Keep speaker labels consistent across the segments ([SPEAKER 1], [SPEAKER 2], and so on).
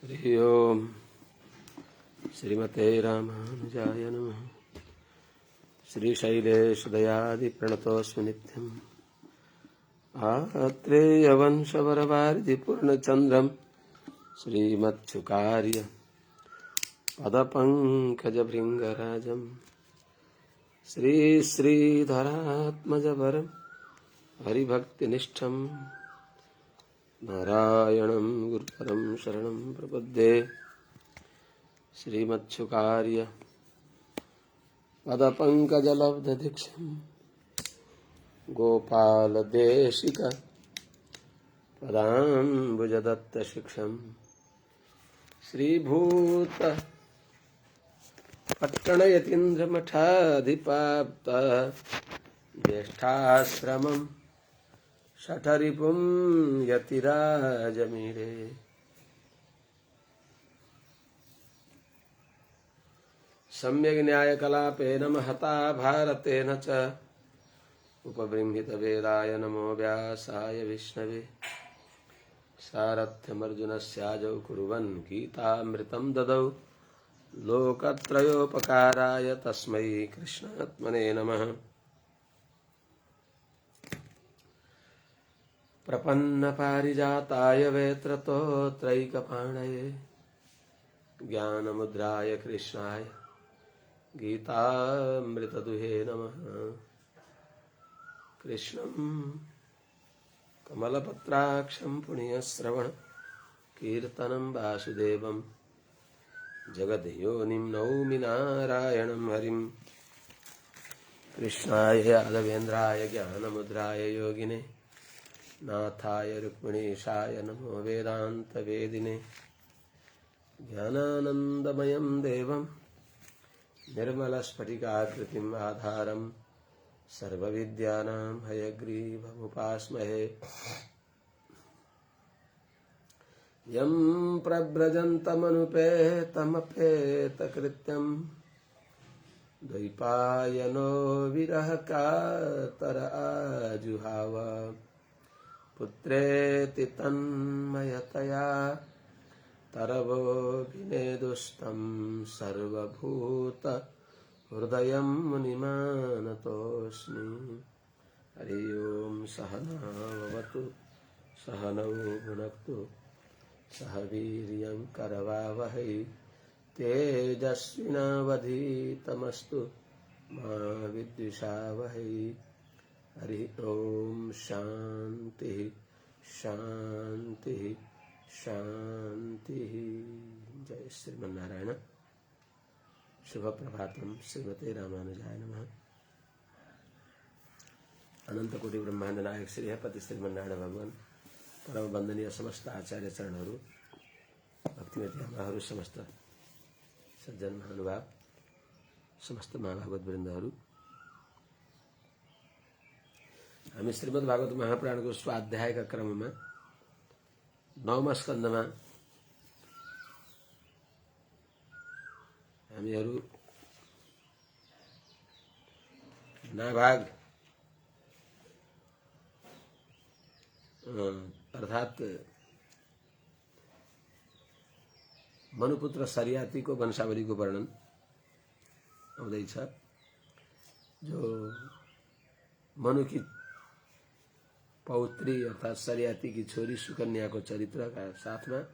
[SPEAKER 1] हरि ओम श्रीमते रामानुजाय नमः। श्रीशैलेशदयादिप्रणतोऽस्मि नित्यम्। आत्रेयवंशवरवारिधिपूर्णचन्द्रम् श्रीमत्सुकार्य पदपङ्कजभृङ्गराजम् श्रीश्रीधरात्मजवरम् हरिभक्तिनिष्ठम् नारायणं गुरुपरं शरणं प्रपद्ये। श्रीमत्सुकार्य पदपङ्कजलब्धदीक्षम् गोपालदेशिक पदाम्बुजदत्तशिक्षम् श्रीभूत पट्टणयतीन्द्रमठाधिपाप्त ज्येष्ठाश्रमम् शठरिपुं यतिराजमीरे। सम्यग् न्यायकलापेन महता भारतेन च उपबृंहितवेदाय नमो व्यासाय विष्णवे। सारथ्यमर्जुनस्याजौ कुर्वन् गीतामृतं ददौ लोकत्रयोपकाराय तस्मै कृष्णात्मने नमः। प्रपन्नपारिजाताय वेत्रतोत्रैकपाणये ज्ञानमुद्राय कृष्णाय गीतामृतदुहे नमः। कृष्णं कमलपत्राक्षं पुण्यश्रवण कीर्तनं वासुदेवं जगद्योनिं नौमि नारायणं हरिं। कृष्णाय यादवेन्द्राय ज्ञानमुद्राय योगिने नाथाय रुक्मिणीशाय नमो वेदान्तवेदिने। ज्ञानानन्दमयं देवं निर्मलस्फटिकाकृतिम् आधारं सर्वविद्यानां हयग्रीवमुपास्महे। यं प्रव्रजन्तमनुपेतमपेतकृत्यं द्वैपायनो विरहकातर आजुहाव। पुत्रेति तन्मयतया तरवोऽभिनेदुस्तं सर्वभूत हृदयं मुनिमानतोऽस्मि। हरि ओं सहनाववतु सहनौ भुनक्तु सह वीर्यं करवावहै तेजस्विनावधीतमस्तु मा विद्विषावहै। हरि ओम शांति शांति शांति। जय श्रीमन्नारायण। शुभ प्रभातम। श्रीमते रामानुजाय नमः। अनंत कोटि ब्रह्मांड नायक श्री पति श्रीमन्नारायण भगवान परम वंदनीय समस्त आचार्य चरणहरू भक्तिमती आमाहरू समस्त सज्जन महानुभाव समस्त महाभागवत वृन्दहरू। हामी श्रीमद् भागवत महापुराणको स्वाध्यायका क्रममा 9मा स्कन्धमा हामीहरू नाभाग अर्थात मनुपुत्र सरियातीको वंशावलीको वर्णन आउँदैछ। जो मनुकी पौत्री अर्थात सरियाती की छोरी सुकन्या को चरित्र का साथ में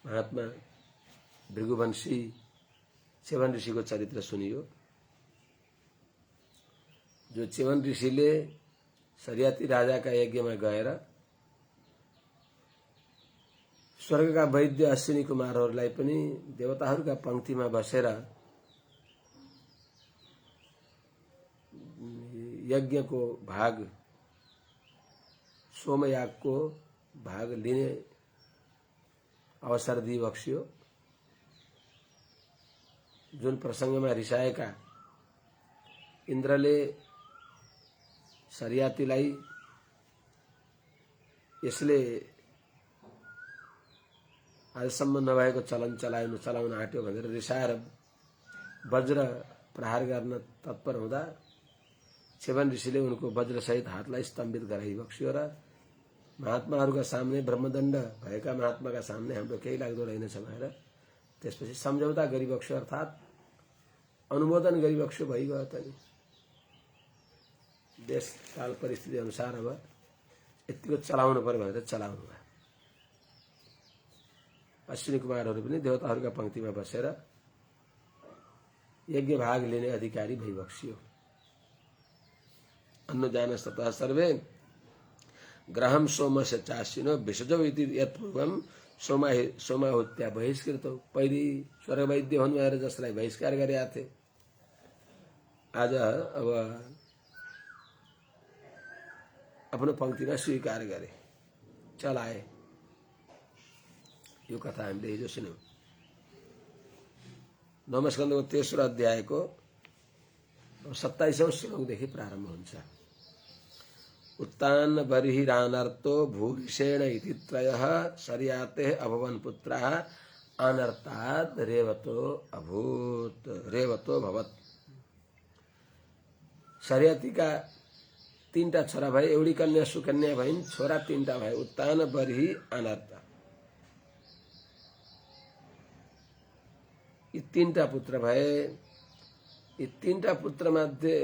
[SPEAKER 1] महात्मा भृगुवंशी च्यवन ऋषि को चरित्र सुनियो। जो च्यवन ऋषिले सरियाती राजा का यज्ञ में गएर स्वर्ग का वैद्य अश्विनी कुमारहरूलाई पनि देवताहरूका पंक्तिमा बसेर यज्ञ को भाग सोमयाग को भाग लिने अवसर दी बक्सियो। जुन प्रसंगमा रिसाएका इन्द्रले सरियातीलाई यसले आजसम्म नभएको चलन चलाउन आट्यो भनेर रिसाएर वज्र प्रहार गर्न तत्पर हुँदा च्यवन ऋषिले उनको वज्रसहित हातलाई स्तम्भित गराई बक्सियो र महात्माहरूका सामने ब्रह्मदण्ड भएका महात्माका सामने हाम्रो केही लाग्दो रहेनछ भनेर त्यसपछि सम्झौता गरिबक्स्यो, अर्थात् अनुमोदन गरिबक्स्यो, भइगयो त नि। देश काल परिस्थिति अनुसार अब यतिको चलाउनु पर्यो भनेर चलाउनु भयो। अश्विनी कुमारहरू पनि देवताहरूका पंक्तिमा बसेर यज्ञ भाग लिने अधिकारी भइबक्सियो। अन्नजानस्ततः सर्वे ग्रहम सोमस्य चासिनो विसजौ इति यत्पूर्वम सोमाहुत्या बहिष्कृतौ। पहिले स्वर्गवैद्य हुनु भएर जसलाई बहिष्कार गरेका थिए, आज अब आफ्नो पंक्तिमा स्वीकार गरे, चलाए। यो कथा हामीले हिजो सुन्यौं। नवम स्कन्धको तेस्रो अध्यायको 27औं श्लोकदेखि प्रारम्भ हुन्छ। उत्तान बर्हिरानर्तो भूरिषेण इति त्रयः शर्यातेः अभवन् पुत्राः अनर्तात् रेवतो अभूत् रेवतो भवत्। शर्यातीका तीनटा छोरा भए, एउटी कन्या सुकन्या भइन्, छोरा तीनटा भए, उत्तान बर्हि अनर्त। यी तीनटा पुत्र भए। यी तीनटा पुत्र मध्ये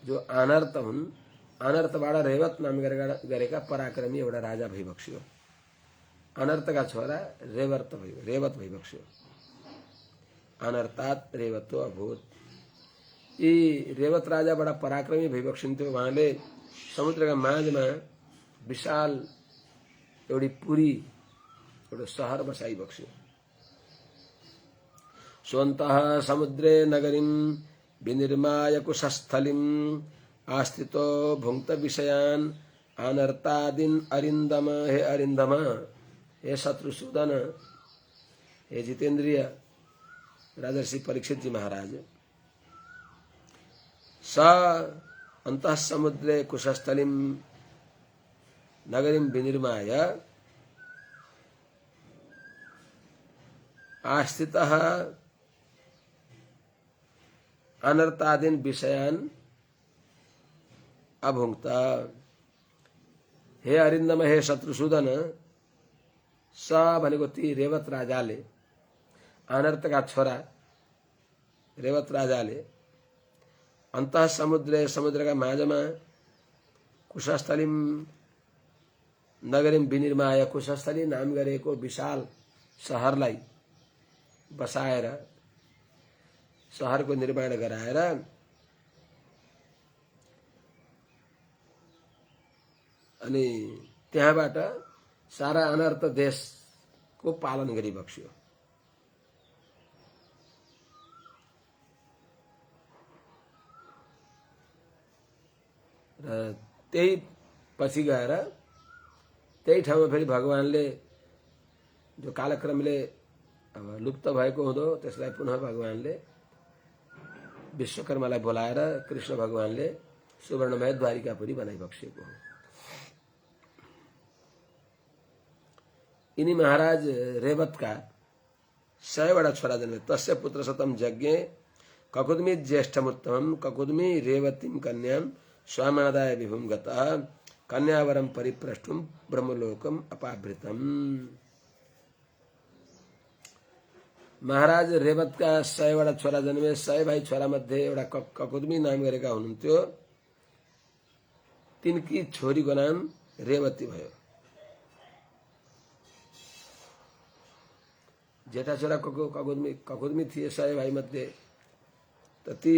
[SPEAKER 1] जो अनर्त हुन्, अनर्तबाट रेवत नाम गरेका पराक्रमी एउटा राजा भइबक्स्यो। अनर्तका छोरा रेवत भइबक्स्यो। अनर्तात् रेवतो अभूत्। यी रेवत राजा बडा पराक्रमी भइबक्सिन्थ्यो। उहाँले समुद्रका माझमा विशाल एउटी पुरी, एउटा सहर बसाइबक्स्यो। स्वन्तः समुद्रे नगरीं विनिर्माय कुशस्थलीं आस्थितो भुङ्क्त विषयान् अनर्तादीन् अरिन्दम। हे अरिन्दम, हे शत्रुसूदन, हे जितेन्द्रिय राजर्षि परीक्षित जी महाराज, स अंतः समुद्रे कुशस्थलीं नगरीं विनिर्माय आस्थितः अनर्तादीन् विषयान् अभुङ्क्त। हे अरिन्दम, हे शत्रुसूदन, स भनेको ती रेवत राजाले, अनर्तका छोरा रेवत राजाले अन्तः समुद्रे समुद्रका माझमा कुशस्थलीं नगरीं विनिर्माय, कुशस्थली नाम गरेको विशाल शहरलाई बसाएर, शहरको निर्माण गराएर अनि त्यहाँबाट सारा अनर्त देशको पालन गरिबक्स्यो। र त्यही पछि गएर त्यही ठाउँमा फेरि भगवानले जो कालक्रमले अब लुप्त भएको हुँदो त्यसलाई पुनः भगवानले विश्वकर्मालाई बोलाएर कृष्ण भगवानले सुवर्णमय द्वारिकापुरी बनाइबक्सेको हो। यिनी महाराज रेवतका 100वटा छोरा जन्मे। तस्य पुत्र शतम यज्ञे ककुद्मी ज्येष्ठमुत्तमं ककुद्मी रेवतीं कन्यां स्वामादाय विभुं गतः कन्यावरं परिप्रष्टुं ब्रह्मलोकम अपाभृतम्। महाराज रेवतका 100वटा छोरा जन्मे। 100 भाइ छोरा मध्ये एउटा ककुद्मी नाम गरेका हुनुहुन्थ्यो। तिनकी छोरीको नाम रेवती भयो। जेठा छोरा ककुद्मी थिए 100 भाइ मध्ये। त ती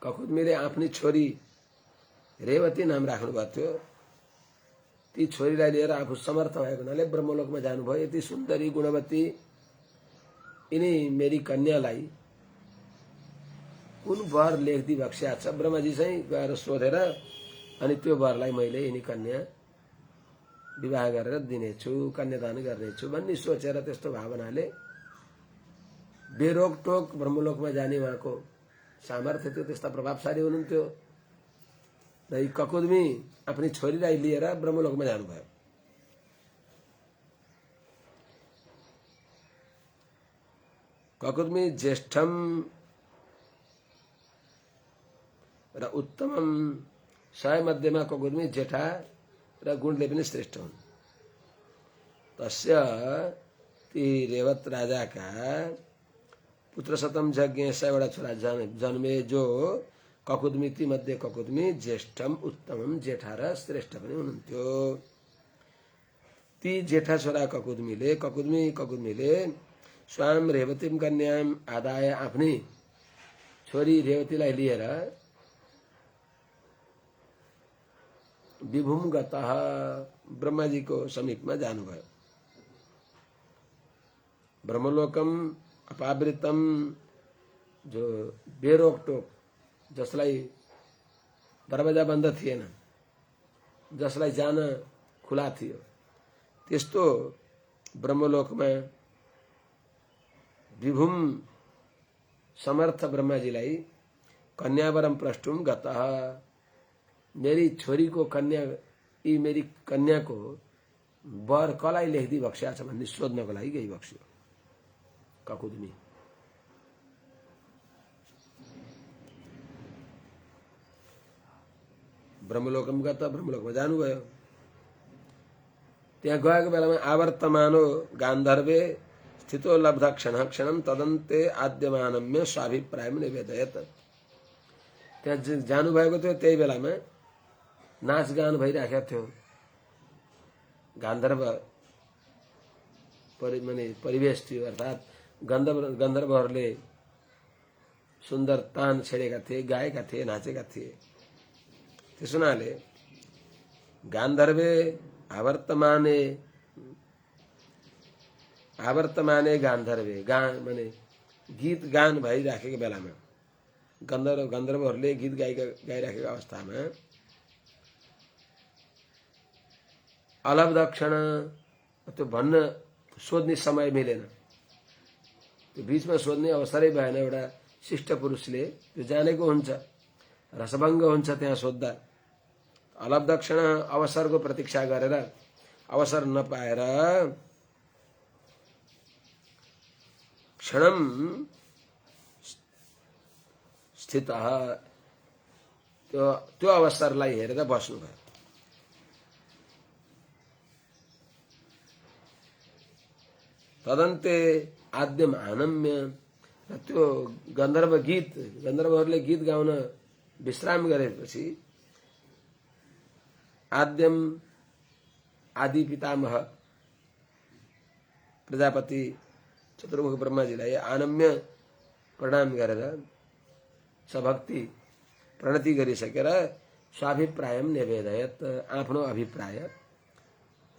[SPEAKER 1] ककुद्मीले आफ्नी छोरी रेवती नाम राख्नु भएको थियो। ती छोरीलाई लिएर आफू समर्थ भएको हुनाले ब्रह्मलोकमा जानुभयो। यति सुन्दरी गुणवती यिनी मेरी कन्यालाई कुन वर लेख्दी बक्स्या छ, ब्रह्माजी चाहिँ गएर सोधेर अनि त्यो वरलाई मैले यिनी कन्या विवाह गरेर दिनेछु, कन्यादान गर्नेछु भन्ने सोचेर त्यस्तो भावनाले बेरोकटोक ब्रह्मलोकमा जाने उहाँको सामर्थ्य थियो। त्यस्ता प्रभावशाली हुनुहुन्थ्यो। र यी ककुद्मी आफ्नी छोरीलाई लिएर ब्रह्मलोकमा जानुभयो। ककुद्मी ज्येष्ठम र उत्तमम 100 मध्येमा ककुद्मी जेठा र गुणले पनि श्रेष्ठ हुन्। तस्य ती रेवत राजाका पुत्र शतम यज्ञ 100 छोरा जन्मे, जो ककुदमी, ती मध्ये ककुदमी ज्येष्ठम उत्तमम, जेठा र श्रेष्ठ पनि हुनुहुन्थ्यो। ती जेठा छोरा ककुदमीले स्वाम रेवतीम कन्याम आदाय, आफ्नी छोरी रेवतीलाई लिएर विभुम गतः, ब्रह्माजीको समीपमा जानुभयो। ब्रह्मलोकम अपावृतम, जो बेरोकटोक, जसलाई दरवाजा बन्द थिएन, जसलाई जान खुला थियो, त्यस्तो ब्रह्मलोकमा विभुम समर्थ ब्रह्माजीलाई कन्यावरम प्रष्टुम गतः, मेरी छोरीको कन्या, यी मेरी कन्याको वर कसलाई लेखिदिई बक्स्या छ भन्ने सोध्नको लागि गई बक्स्यो ककुदमी। ब्रह्मलोकम गत, ब्रह्मलोकमा जानुभयो। त्यहाँ गएको बेलामा आवर्तमानो गान्धर्वे स्थितो लब्ध क्षणम तदन्ते आद्यमानम्य स्वाभिप्रायम निवेदयत। त्यहाँ जानुभएको थियो, त्यही बेलामा नाचगान भइराखेको थियो। गान्धर्व परिवेश थियो, अर्थात् गन्धर्वहरूले सुन्दर तान छेडेका थिए, गाएका थिए, नाचेका थिए। त्यस हुनाले गान्धर्वे आवर्तमाने गान्धर्वे, गीत गान भइराखेको बेलामा, गन्धर्वहरूले गीत गाइराखेको अवस्थामा अलब्ध क्षण, त्यो भन्न सोध्ने समय मिलेन, त्यो बीचमा सोध्ने अवसरै भएन। एउटा शिष्ट पुरुषले त्यो जानेको हुन्छ, रसभङ्ग हुन्छ त्यहाँ सोद्धा। अलब्ध क्षण, अवसरको प्रतीक्षा गरेर अवसर नपाएर क्षणम स्थित, त्यो अवसरलाई हेरेर बस्नुभयो। तदन्ते आद्यम आनम्य, त्यो गन्धर्वहरूले गीत गाउन विश्राम गरेपछि आद्यम, आदि पितामह प्रजापति चतुर्मुख ब्रह्माजीलाई आनम्य प्रणाम गरेर सभक्ति प्रणति गरिसकेर स्वाभिप्रायम निवेदयत, आफ्नो अभिप्राय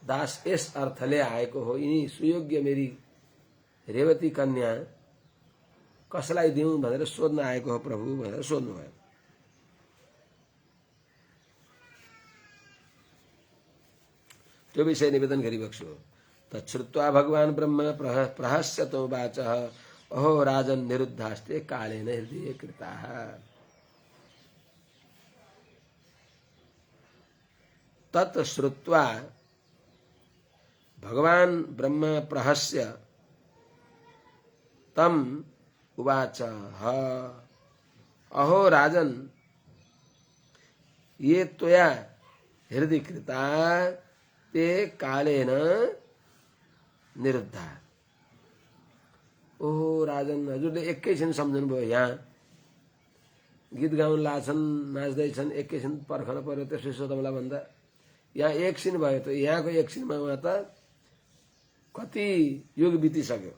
[SPEAKER 1] दास यस अर्थले आएको हो, यिनी सुयोग्य मेरी रेवती कन्या कसलाई दिउँ भनेर सोध्न आएको हो प्रभु भनेर सोध्नुभयो। त्यो विषय निवेदन गरिबक्छु। तच्छ्रुत्वा भगवान ब्रह्म प्रहस्यतो वाचः, अहो राजन निरुद्धास्ते कालेन हृदये कृताः। तत् श्रुत्वा भगवान ब्रह्म प्रहस्य तम उवाच, अहो राजन, ये त्वया हृदय कृता ते कालेन निरुद्धा। ओहो राजन, हजुरले एकैछिन सम्झनुभयो। यहाँ गीत गाउन लाछन्, नाच्दैछन्, एकैछिन पर्खन पर्यो त्यसै सोधौँला भन्दा यहाँ एकछिन भयो। त यहाँको एकछिनमा उहाँ त कति युग बितिसक्यो।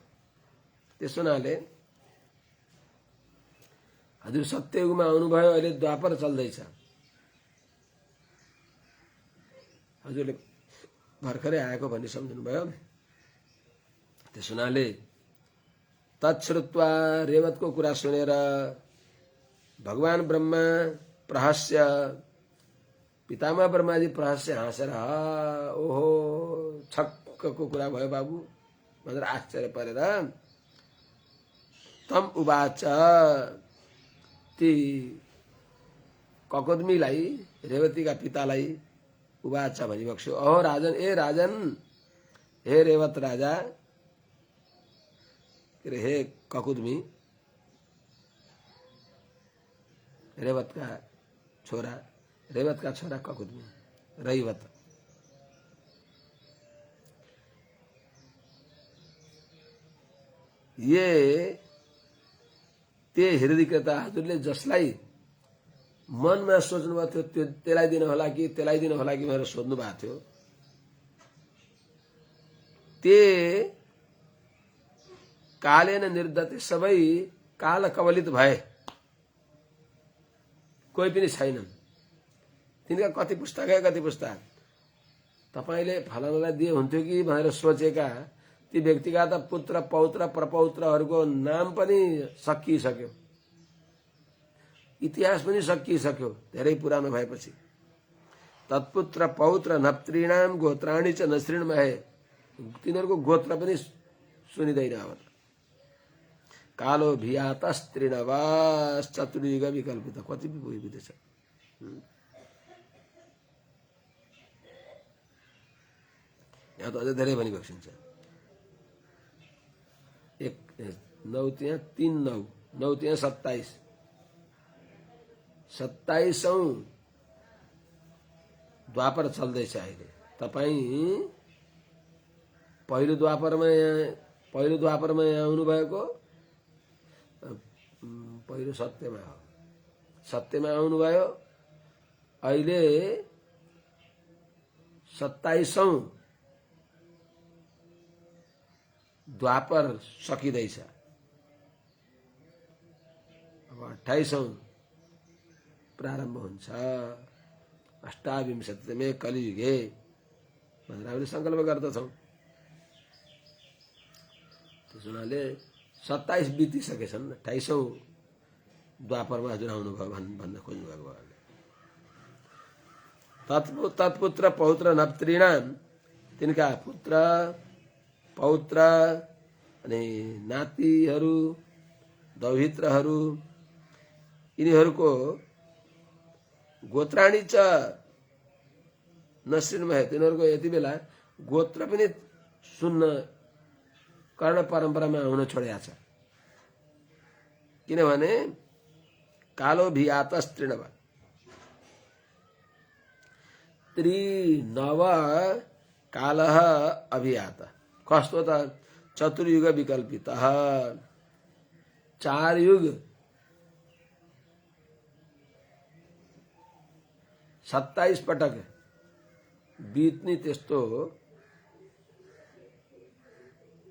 [SPEAKER 1] त्यस हुनाले हजुर सत्ययुगमा आउनुभयो, अहिले द्वापर चल्दैछ। हजुरले भर्खरै आएको भन्ने सम्झनुभयो। त्यस हुनाले तच्छ्रुत्वा, रेवतको कुरा सुनेर भगवान ब्रह्मा प्रहस्य, पितामह ब्रह्माजी प्रहस्य हाँसेर ओहो छक्कको कुरा भयो बाबु भनेर आश्चर्य परेर तम उवाच, ती ककुदमीलाई, रेवतीका पितालाई उवाच भनिबक्स्यो, अहो राजन, ए राजन, हे रेवत राजा, हे ककुदमी, रेवतका छोरा ककुदमी, रैवत। ये ते हृदयकता हजुरले जसलाई मनमा सोच्नु भएको थियो त्यो त्यसलाई दिनु होला कि भनेर सोध्नु भएको थियो ते कालेन निर्दते सबै काल कवलित भए कोही पनि छैनन् तिनका कति पुस्ता तपाईले फलानालाई दिए हुन्थ्यो कि भनेर सोचेका ती व्यक्तिका त पुत्र पौत्र प्रपौत्रहरूको नाम पनि सकिसक्यो इतिहास पनि सकिसक्यो धेरै पुरानो भएपछि तत्पुत्र पौत्र नप्त्रीणाम गोत्राणी च नश्रीणमहे तिनीहरूको गोत्र पनि सुनिदैन अब कालो भियातस्त्रिणवास चतुर्युग विकल्पित कति बितेछ यहाँ त अझै धेरै पनि बक्सिन्छ 9 त्यहाँ 3 9 त्यहाँ 27औं द्वापर चल्दैछ अहिले तपाई पहिलो द्वापरमा यहाँ आउनु भएको पहिलो सत्यमा आउनु भयो अहिले 27औं द्वापर सकिँदैछ अब 28औं प्रारम्भ हुन्छ अष्टाविंशतितमे कलियुगे भनेर हामीले संकल्प गर्दछौं त्यस हुनाले 27 बितिसकेछन् 28औं द्वापरमा हजुर आउनुभयो भन्न खोज्नु भएको तत्पुत्र पौत्र नप्त्रीणाम तिनका पुत्र पौत्र अनि नातिहरू दौहित्रहरू यिनीहरूको गोत्राणी च नश्रीणमा तिनीहरूको यति बेला गोत्र पनि सुन्न कर्ण परम्परामा आउन छोडेको छ किनभने कालो भियातस्त्रिणव त्रिनव कालः अभियात कस्तो त चतुर्युग विकल्पितः 4 युग 27 पटक बीत्ने त्यस्तो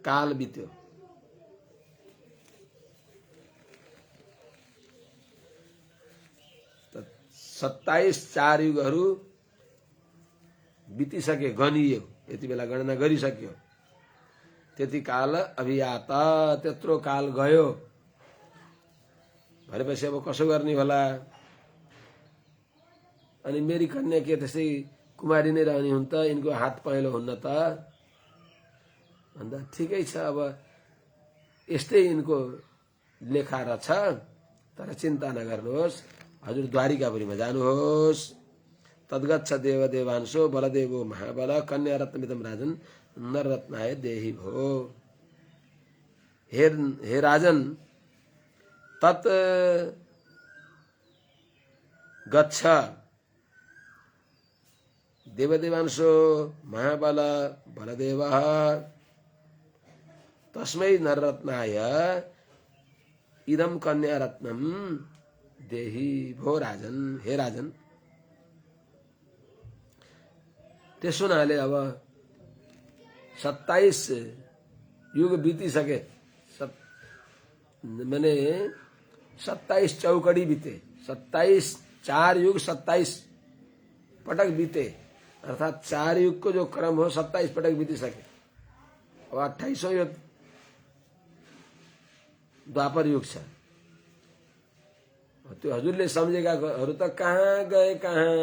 [SPEAKER 1] काल बित्यो 27 4 युगहरू बितिसके गनियो यति बेला गणना गरिसक्यो त्यति काल अभियाता त्यत्रो काल गयो भनेपछि अब कसो गर्ने होला अनि मेरी कन्या के त्यसै कुमारी नै रहने हुन् त यिनको हात पहेँलो हुन्न त भन्दा ठिकै छ अब यस्तै यिनको लेखा रहेछ तर चिन्ता नगर्नुहोस् हजुर द्वारिकापुरीमा जानुहोस् तद्गच्छ देवदेवांशो बलदेवो महाबल कन्या रत्नमिदं राजन नररत्नाय देहि भो हे राजन तत् गच्छ देवदेवांशो महाबल बलदेवः तस्मै नररत्नाय इदं कन्या रत्नम देहि भो राजन हे राजन त्यसो हुनाले अब 27 युग बितिसके माने 27 चौकडी बिते 27 4 युग 27 पटक बिते अर्थात 4 युग को जो क्रम हो 27 पटक बितिसके अब 28औं यो द्वापर युग छ त्यो हजुरले सम्झेकाहरू त कहाँ गए कहाँ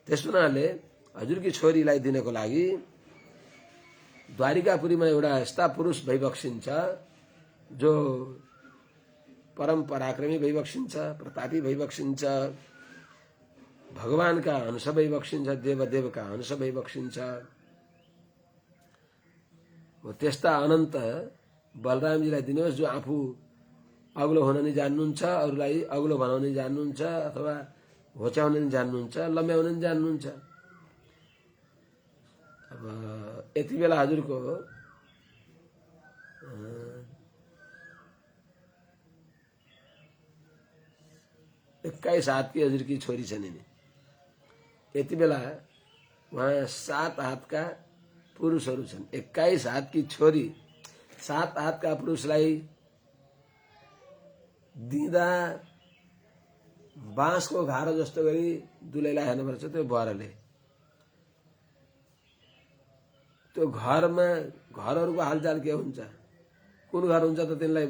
[SPEAKER 1] त्यसो हुनाले हजुरकी छोरीलाई दिनको लागि द्वारिकापुरीमा एउटा यस्ता पुरुष भइबक्सिन्छ जो परम पराक्रमी भइबक्सिन्छ प्रतापी भइबक्सिन्छ भगवानका अंश भइबक्सिन्छ देवदेवका अंश भइबक्सिन्छ हो त्यस्ता अनन्त बलरामजीलाई दिनुहोस् जो आफू अग्लो हुन नि जान्नुहुन्छ अरूलाई अग्लो बनाउन नि जान्नुहुन्छ अथवा होच्याउन नि जान्नुहुन्छ लम्ब्याउन नि जान्नुहुन्छ अब यति बेला हजुरको एक्काइस हातकी हजुरकी छोरी छन् नि। यति बेला वहाँ 7 हातका पुरुषहरू छन्। 21 हातकी छोरी 7 हातका पुरुषलाई दिँदा बाँसको घारो जस्तो गरी दुलैलाई हेर्नुपर्छ। त्यो बरले त्यो घरमा घरहरूको हालचाल के हुन्छ, कुन घर हुन्छ त तिनलाई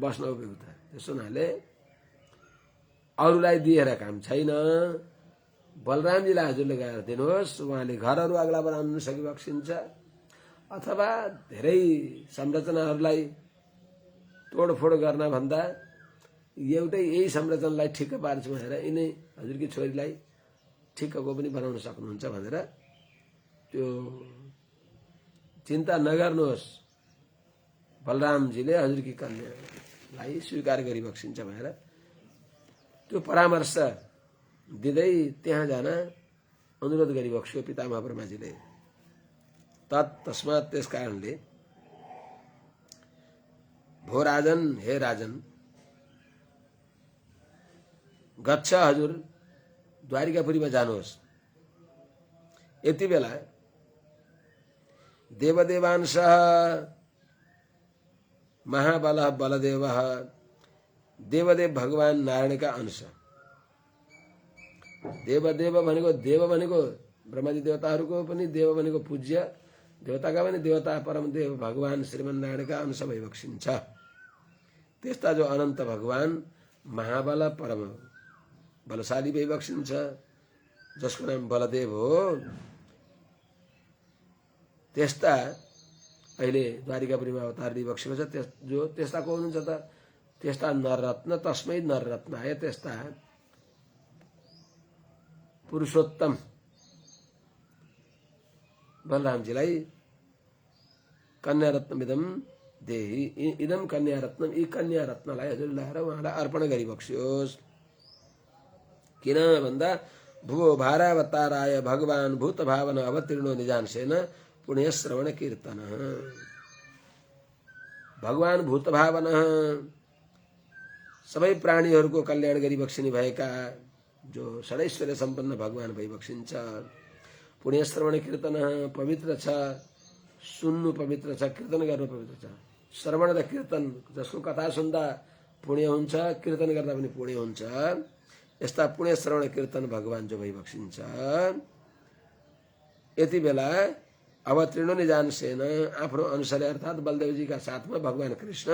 [SPEAKER 1] बस्न उपयुक्त। त्यसो हुनाले अरूलाई दिएर काम छैन। बलरामजीलाई हजुरले गएर दिनुहोस्, उहाँले घरहरू अग्ला बनाउन सकिबक्सिन्छ अथवा धेरै संरचनाहरूलाई तोडफोड गर्न भन्दा एउटै यही संरचनालाई ठिक्क पार्छु भनेर यिनै हजुरकी छोरीलाई ठिक्कको पनि बनाउन सक्नुहुन्छ भनेर त्यो चिन्ता नगर्नुहोस्, बलरामजीले हजुरकी कन्यालाई स्वीकार गरिबक्सिन्छ भनेर त्यो परामर्श दिँदै त्यहाँ जान अनुरोध गरिबक्स्यो पितामह ब्रह्माजीले। तस्मात् त्यस कारणले भो राजन, हे राजन, गच्छ हजुर द्वारिकापुरीमा जानुहोस्। यति बेला देवदेवांशः महाबल बलदेव देवदेव भगवान नारायणका अंश। देवदेव भनेको देव भनेको ब्रह्माजी देवताहरूको पनि देव भनेको पूज्य, देवताका पनि देवता परमदेव भगवान श्रीमन्नारायणका अंश भइबक्सिन्छ। त्यस्ता जो अनन्त भगवान महाबल परम बलशाली भइबक्सिन्छ, जसको नाम बलदेव हो, त्यस्ता अहिले द्वारिकापुरीमा अवतार लिइबक्सेको छ। जो त्यस्ता को हुनुहुन्छ त? त्यस्ता नररत्न, तस्मै नररत्नाय, त्यस्ता पुरुषोत्तम बलरामजीलाई कन्यारत्नमिदम देहि, इदम कन्यारत्नम, यी कन्यारत्नलाई हजुर ल्याएर उहाँलाई अर्पण गरिबक्सियोस्। किन भन्दा भुवो भारावताराय भगवान भूत भावन अवतीर्णो निजांशेन पुण्य श्रवण कीर्तन। भगवान भूत भावन सबै प्राणीहरूको कल्याण गरिबक्सिने भएका जो षडैश्वर्य सम्पन्न भगवान भइबक्सिन्छ। पुण्य श्रवण कीर्तन पवित्र छ, सुन्नु पवित्र छ, कीर्तन गर्नु पवित्र छ। श्रवण र कीर्तन, जसको कथा सुन्दा पुण्य हुन्छ, कीर्तन गर्दा पनि पुण्य हुन्छ। यस्ता पुण्य श्रवण कीर्तन भगवान जो भइबक्सिन्छ। यति बेला अवतीर्ण निजांशेन, आफ्नो अनुसारले अर्थात् बलदेवजीका साथमा भगवान कृष्ण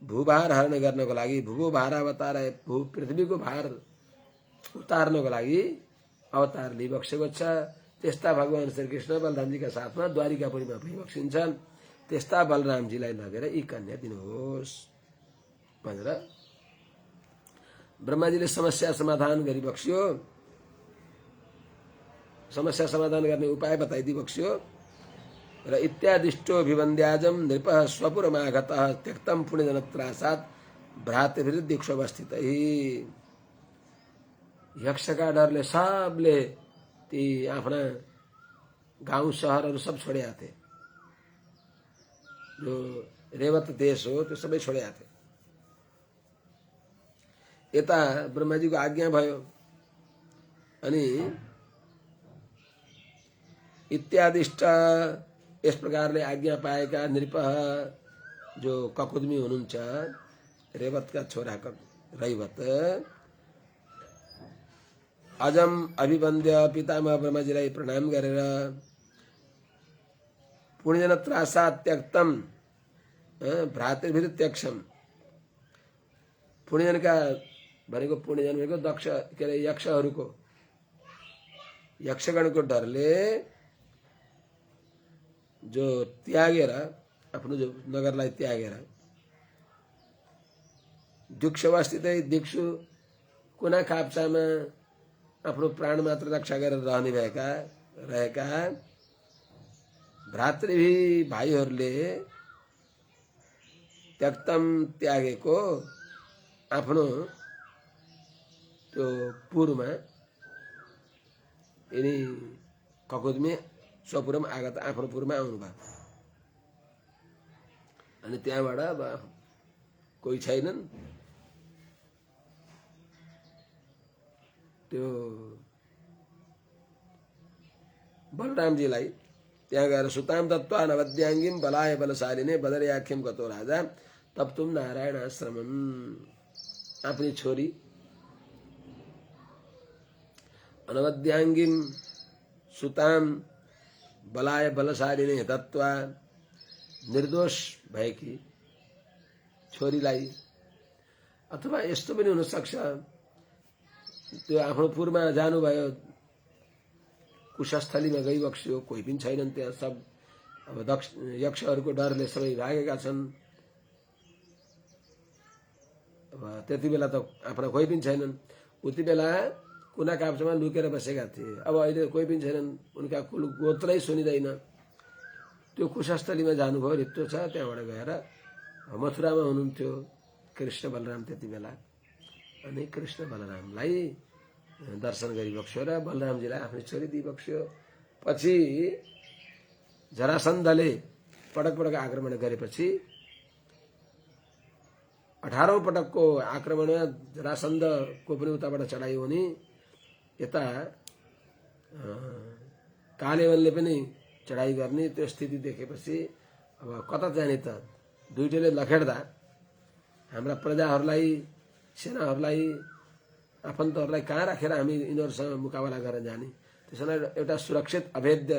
[SPEAKER 1] भूभार हरण गर्नको लागि, भूभो भारावतार, भू पृथ्वीको भार उतार्नको लागि अवतार लिइबक्सेको छ। त्यस्ता भगवान श्रीकृष्ण बलरामजीका साथमा द्वारिकापुरीमा भइबक्सिन्छन्। त्यस्ता बलरामजीलाई लगेर यी कन्या दिनुहोस् भनेर ब्रह्माजीले समस्या समाधान गरिबक्स्यो। समस्या समाधान गर्ने उपाय बताइदिबक्स्यो। र इत्यादिष्टो भिवन्द्याजम नृपः स्वपुरमागतः त्यक्तम पुण्यजनत्रासात् भ्रातृभिर्दीक्षोवस्थितैः। यक्षका डरले सबले ती आफ्ना गाउँ सहरहरू सब छोडेका थिए। जो रेवत देश हो त्यो सबै छोडेका थिए। यता ब्रह्माजीको आज्ञा भयो अनि इत्यादिष्ट, यस प्रकारले आज्ञा पाएका नृपः जो ककुदमी हुनुहुन्छ, रेवतका छोरा रैवत, अजम अभिवन्द्य पितामह ब्रह्माजीलाई प्रणाम गरेर पुण्यजन त्रासात् त्यक्तम भ्रातृभिर त्यक्षम, पुण्यजनका भनेको पुण्यजन भनेको दक्ष के अरे यक्षहरूको, यक्षगणको डरले जो त्यागेर आफ्नो जो नगरलाई त्यागेर दिक्षवस्थितै, दिक्षु कुना काप्चामा आफ्नो प्राण मात्र रक्षा गरेर रहने रहेका भ्रातृभी भाइहरूले त्यक्तम त्यागेको आफ्नो त्यो पुरमा यिनी ककुदमी स्वपुरम आगत, आफ्नो पुरमा आउनुभयो। अनि त्यहाँबाट अब कोही छैनन्, त्यो बलरामजीलाई त्यहाँ गएर सुताम दत्त्वा नवद्याङ्गीम बलाय बलशालिने बदरयाख्यम गतो राजा तब तुम नारायण आश्रमम। अपनी छोरी अनवद्याङ्गीम सुताम बलाय बलशालिने दत्त्वा, निर्दोष भएकी छोरीलाई, अथवा यस्तो पनि हुन सक्छ त्यो आफ्नो पुरमा जानुभयो, कुशस्थलीमा गइबक्स्यो, कोही पनि छैनन् त्यहाँ, सब अब यक्षहरूको डरले सबै भागेका छन्। अब त्यति बेला त आफ्ना कोही पनि छैनन्, उति बेला कुना काप्चामा लुकेर बसेका थिए। अब अहिले कोही पनि छैनन्, उनका कुल गोत्रै सुनिँदैन। त्यो कुशस्थलीमा जानुभयो, रित्तो छ, त्यहाँबाट गएर मथुरामा हुनुहुन्थ्यो कृष्ण बलराम त्यति बेला। अनि कृष्ण बलरामलाई दर्शन गरिबक्स्यो र बलरामजीलाई आफ्नो छोरी दिइबक्स्यो। पछि जरासन्धले पटक पटक आक्रमण गरेपछि 18औं पटकको आक्रमणमा जरासन्धको पनि उताबाट चढाइ हुने, यता कालेवनले पनि चढाइ गर्ने, त्यो स्थिति देखेपछि अब कता जाने त, दुईटैले लखेड्दा हाम्रा प्रजाहरूलाई, सेनाहरूलाई, आफन्तहरूलाई कहाँ राखेर हामी यिनीहरूसँग मुकाबला गरेर जाने। त्यसैले एउटा सुरक्षित अभेद्य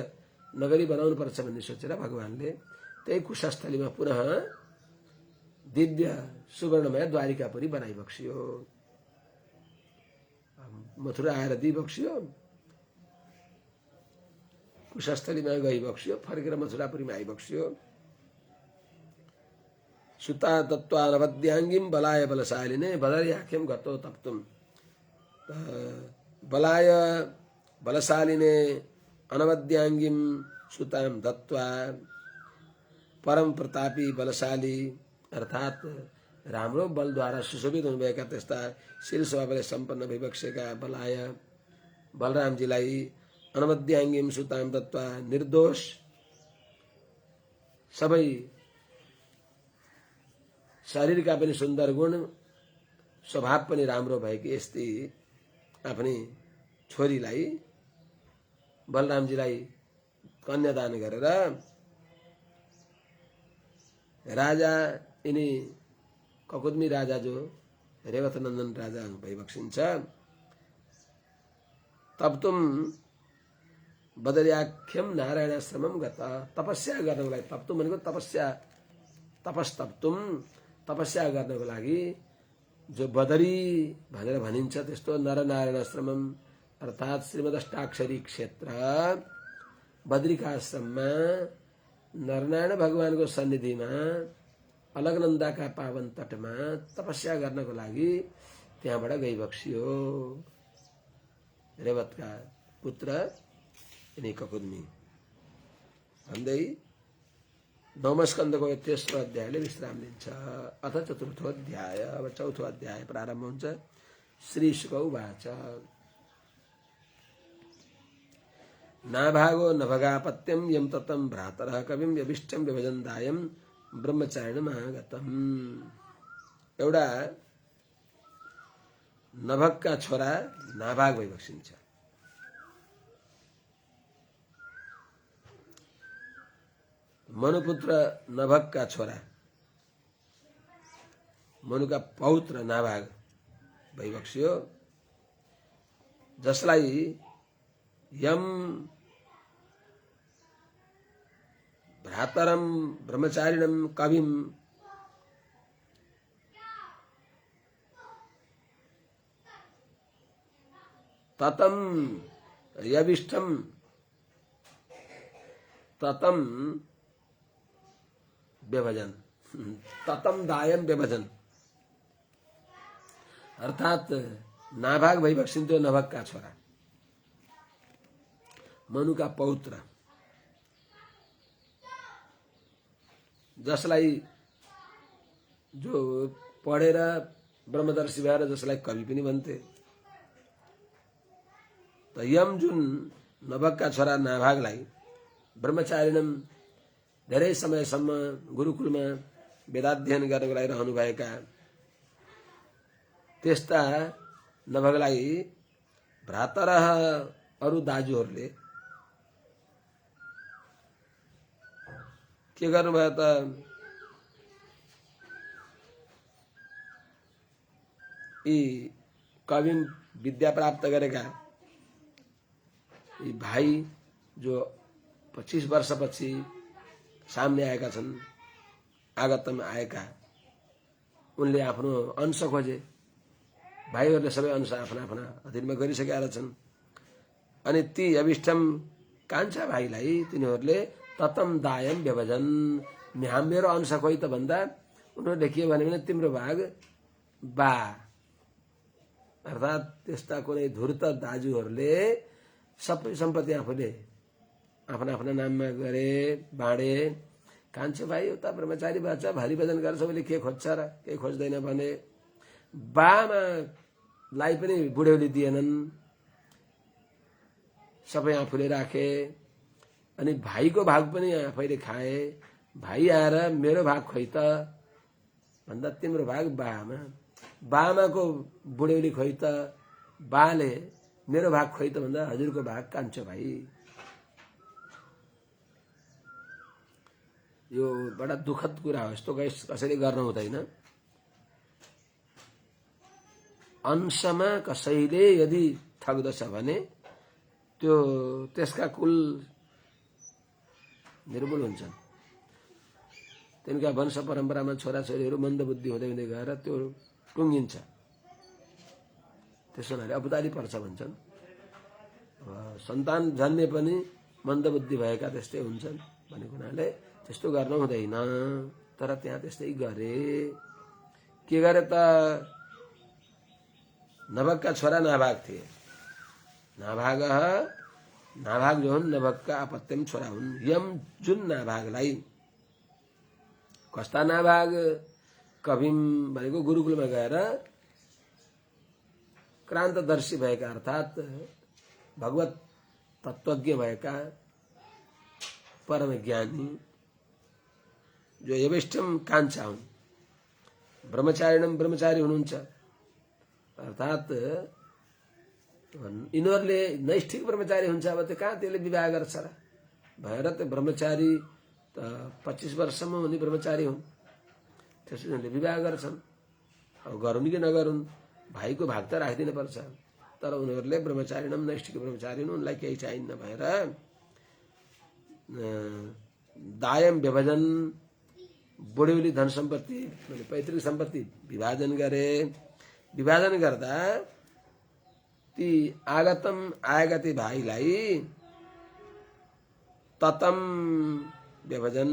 [SPEAKER 1] नगरी बनाउनु पर्छ भन्ने सोचेर भगवानले त्यही कुशस्थलीमा पुनः दिव्य सुवर्णमय द्वारिकापुरी बनाइबक्सियो। मथुरा आएर दिइबक्सियो, कुशस्थलीमा गइबक्सियो, फर्केर मथुरापुरीमा आइबक्सियो। सुता दत्त्वा नवद्याङ्गीम बलाय बलशालिने बदर्याख्यम गतो तप्तुम। बलाय बलशालिने अनवद्याङ्गीम सुताम दत्त्वा, परम प्रतापी बलशाली अर्थात राम्रो बलद्वारा सुशोभित हुनुभएका त्यस्ता शील स्वभावले सम्पन्न भइबक्सेका बलाय बलरामजीलाई अनवद्याङ्गीम सुताम दत्त्वा, निर्दोष सबै शरीरका पनि सुन्दर गुण, स्वभाव पनि राम्रो भएकी यस्ती आफ्नी छोरीलाई बलरामजीलाई कन्यादान गरेर राजा, यिनी ककुदमी राजा जो रेवतनन्दन राजा भइबक्सिन्छ। तब तुम बदर्याख्यम नारायणाश्रमम गता, तपस्या गर्नको लागि, तप्तुम भनेको तपस्या, तपस्तप्तुम तपस्या गर्नको लागि जो बदरी भनेर भनिन्छ त्यस्तो नरनारायणाश्रमम अर्थात श्रीमदष्टाक्षरी क्षेत्र बद्रीका आश्रममा नरनारायण भगवानको सन्निधिमा अलकनन्दाका पावन तटमा तपस्या गर्नको लागि त्यहाँबाट गइबक्सियो रेवतका पुत्र यिनी ककुदमी भन्दै 9औं स्कन्धको 33औं अध्यायले विश्राम लिन्छ। अथ चतुर्थो अध्याय, अब चौथो अध्याय प्रारम्भ हुन्छ। श्री शुक उवाच नाभागो नभगापत्यम यम ततम भ्रातरः कविम यभिष्टम विभजन्दायम ब्रह्मचारिणमागतम। एउटा नभगका छोरा नाभाग भइबक्सिन्छ। मनुपुत्र नभगका छोरा, मनुका पौत्र नाभाग भइबक्सियो, जसलाई यम भ्रातरम ब्रह्मचारिणम कविम ततम यविष्ठम ततम व्यभजन, ततम दायम व्यभजन अर्थात नाभाग भइबक्सिन्थ्यो नभगका छोरा, मनुका पौत्र, जसलाई जो पढेर ब्रह्मदर्शी भएर जसलाई कवि पनि भन्थे। त यम जुन नभगका छोरा नाभागलाई ब्रह्मचारिणम धेरै समयसम्म गुरुकुलमा वेदाध्ययन गर्नको लागि रहनुभएका त्यस्ता नभएकोलाई भ्रातरः अरू दाजुहरूले के गर्नुभयो त यी कवि विद्या प्राप्त गरेका यी भाइ जो 25 वर्षपछि सामने आएका छन्, आगतमा आएका, उनले आफ्नो अंश खोजे। भाइहरूले सबै अंश आफ्ना आफ्ना अधीनमा गरिसकेका छन्। अनि ती अभिष्टम कान्छा भाइलाई तिनीहरूले ततम दायम व्यभजन, मेरो अंश खोइ त भन्दा उनीहरूले के भने तिम्रो भाग बा, अर्थात् त्यस्ता कुनै धूर्त दाजुहरूले सबै सम्पत्ति आफूले आफ्ना आफ्ना नाममा गरे, बाँडे। कान्छो भाइ उता ब्रह्मचारी बच्चा भारी भजन गरेर सबैले के खोज्छ र केही खोज्दैन भने बामालाई पनि बुढ्यौली दिएनन्, सबै आफूले राखे। अनि भाइको भाग पनि आफैले खाए। भाइ आएर मेरो भाग खोइ त भन्दा तिम्रो भाग बामा, बामाको बुढ्यौली खोइ त, बाले मेरो भाग खोइ त भन्दा हजुरको भाग कान्छो भाइ। यो बडा दुःखद कुरा हो। यस्तो कसैले गर्न हुँदैन। अंशमा कसैले यदि ठग्दछ भने त्यसका कुल निर्मूल हुन्छन्। तिनका वंश परम्परामा छोराछोरीहरू मन्दबुद्धि हुँदै हुँदै गएर त्यो टुङ्गिन्छ। त्यसो हुनाले अबुतारी पर्छ भन्छन्। सन्तान जन्मे पनि मन्दबुद्धि भएका त्यस्तै हुन्छन् भनेको हुनाले त्यस्तो गर्न हुँदैन। तर त्यहाँ त्यस्तै गरे। के गरे त नभगका छोरा नाभाग थिए। नाभाग जो हुन् नभगका अपत्यम छोरा हुन्। यम जुन नाभागलाई, कस्ता नाभाग, कविम भनेको गुरुकुलमा गएर क्रान्तदर्शी भएका अर्थात् भगवत तत्त्वज्ञ भएका परम ज्ञानी जो यवेष्टम कान्छा हुन्। ब्रह्मचारिणम ब्रह्मचारी हुनुहुन्छ अर्थात् यिनीहरूले नैष्ठिक ब्रह्मचारी हुन्छ। अब त्यो कहाँ त्यसले विवाह गर्छ र भएर त्यो ब्रह्मचारी त 25 वर्षसम्म हुने ब्रह्मचारी हुन्। त्यसैले विवाह गर्छन्। अब गरून् कि नगरून् भाइको भाग त राखिदिनु पर्छ। तर उनीहरूले ब्रह्मचारिणम नैष्ठिक ब्रह्मचारी हुन्, उनलाई केही चाहिन्न भएर दायम विभाजन, बुढ्यौली धन सम्पत्ति पैतृक सम्पत्ति विभाजन गरे। विभाजन गर्दा ती आगतम आएका ती भाइलाई ततम विभाजन,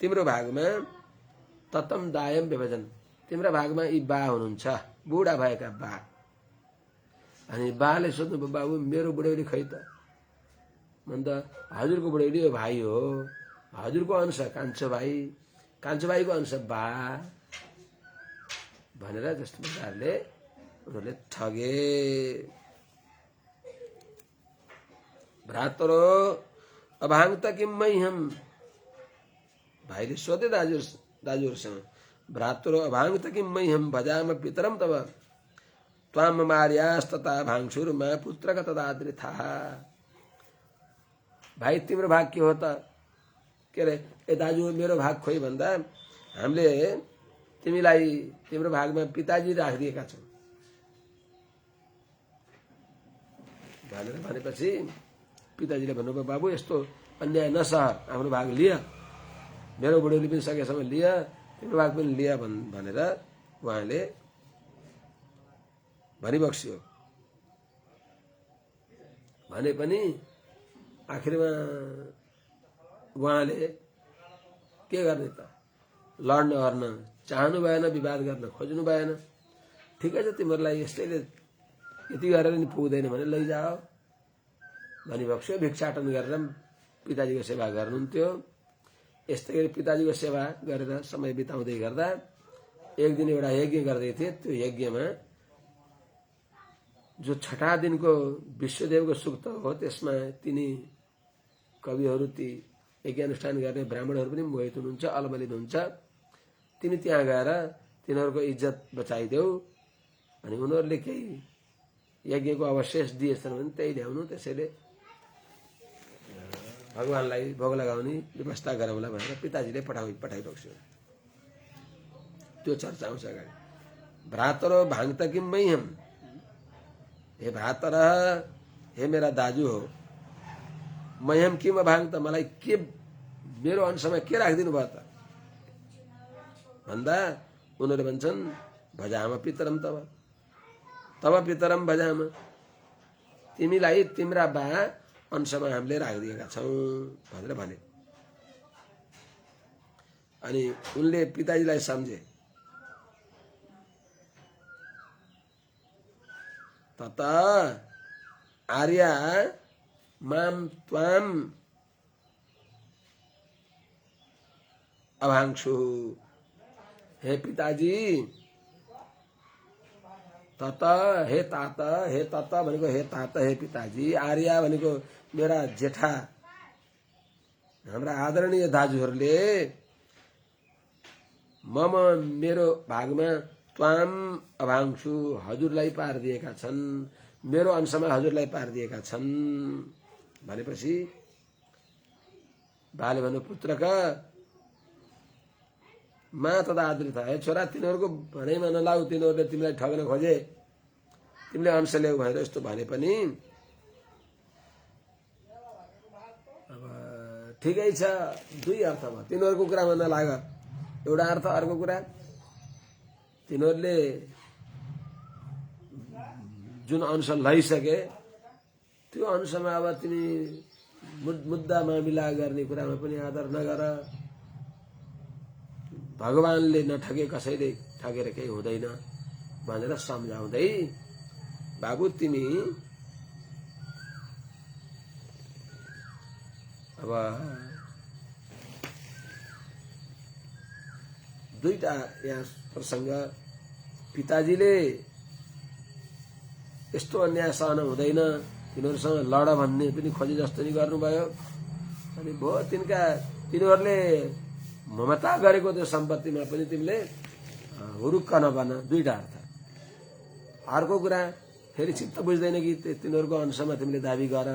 [SPEAKER 1] तिम्रो भागमा ततम दायम विभाजन, तिम्रो भागमा यी बा हुनुहुन्छ, बुढा भएका बा। अनि बाले सोध्नु बाबु मेरो बुढ्यौली खै त भन्दा हजुरको बुढ्यौली यो भाइ हो, हजुरको अंश कान्छो भाइ, कान्छो भाइको अंश बा भनेर जस्तो प्रकारले उनीहरूले ठगे। भ्रातरो अभाङ्त किम मह्यम, भाइले सोधे दाजुहरूसँग, भ्रातरो अभाङ्त किम मह्यम भजाम पितरम तब त्वाम मार्यास्तता भाङ्सुरमा पुत्रका तदादृथा। भाइ तिम्रो भाग के हो त? के अरे ए दाजु मेरो भाग खोइ भन्दा हामीले तिमीलाई तिम्रो भागमा पिताजी राखिदिएका छौँ भनेपछि पिताजीले भन्नुभयो बाबु यस्तो अन्याय नसह आफ्नो भाग लिय, मेरो बुढ्यौली पनि सकेसम्म लिय, तिम्रो भाग पनि लिय भनेर उहाँले भनिबक्स्यो। भने पनि आखिरमा उहाँले के गर्ने त? लड्न गर्न चाहनु भएन, विवाद गर्न खोज्नु भएन। ठिकै छ तिमीहरूलाई यसैले यति गरेर नि पुग्दैन भने लैजाओ भनिबक्स्यो। भिक्षाटन गरेर पिताजीको सेवा गर्नुहुन्थ्यो। यस्तै गरी पिताजीको सेवा गरेर समय बिताउँदै गर्दा एक दिन एउटा यज्ञ गर्दै थिए। त्यो यज्ञमा जो छठा दिनको विश्वदेवको सूक्त हो त्यसमा तिनी कविहरू, ती यज्ञ अनुष्ठान गर्ने ब्राह्मणहरू पनि मोहित हुनुहुन्छ, अलमलित हुन्छ। तिमी त्यहाँ गएर तिनीहरूको इज्जत बचाइदेऊ अनि उनीहरूले केही यज्ञको अवशेष दिएछन् भने त्यही ल्याउनु, त्यसैले भगवानलाई भोग लगाउने व्यवस्था गरौँला भनेर पिताजीले पठाइबक्स्यो। त्यो चर्चा आउँछ अगाडि। भ्रातरो भाङत किम मह्यम, हे भ्रातर, हे मेरा दाजु हो, मह्यम किम अभाङत, मलाई के मेरो अंशमा के राखिदिनु भयो त भन्दा उनीहरूले भन्छन् भजाम पितरम तब पितरम भजाम, तिमीलाई तिम्रा बा अंशमा हामीले राखिदिएका छौँ भनेर भने। अनि उनले पिताजीलाई सम्झे। तत आर्या माम त्वाम अभांशु, हे पिताजी, तत हे तात, हे तत भनेको हे तात, हे पिताजी, आर्या भनेको मेरा जेठा, हाम्रा आदरणीय दाजुहरूले मम मेरो भागमा त्वाम अभांशु हजुरलाई पारिदिएका छन्, मेरो अंशमा हजुरलाई पारिदिएका छन् भनेपछि बाले भन्नु पुत्रका मा तदा आदृता, हे छोरा तिनीहरूको भनाइमा नलाउ, तिनीहरूले तिमीलाई ठग्न खोजे, तिमीले अंश ल्याऊ भनेर यस्तो भने पनि अब ठिकै छ। दुई अर्थमा तिनीहरूको कुरामा नलाग, एउटा अर्थ। अर्को कुरा तिनीहरूले जुन अंश लैसके त्यो अंशमा अब तिमी मुद्दा मामिला गर्ने कुरामा पनि आदर नगर, भगवानले नठगे कसैले ठगेर केही हुँदैन भनेर सम्झाउँदै बाबु तिमी अब दुईटा यहाँ प्रसंग, पिताजीले यस्तो अन्याय सहन हुँदैन तिनीहरूसँग लड भन्ने पनि खोजे जस्तो नि गर्नुभयो। अनि भयो तिनीहरूले ममता गरेको त्यो सम्पत्तिमा पनि तिमीले हुरुक्क नबन, दुईटा अर्थ। अर्को कुरा फेरि चित्त बुझ्दैन कि तिनीहरूको अंशमा तिमीले दाबी गर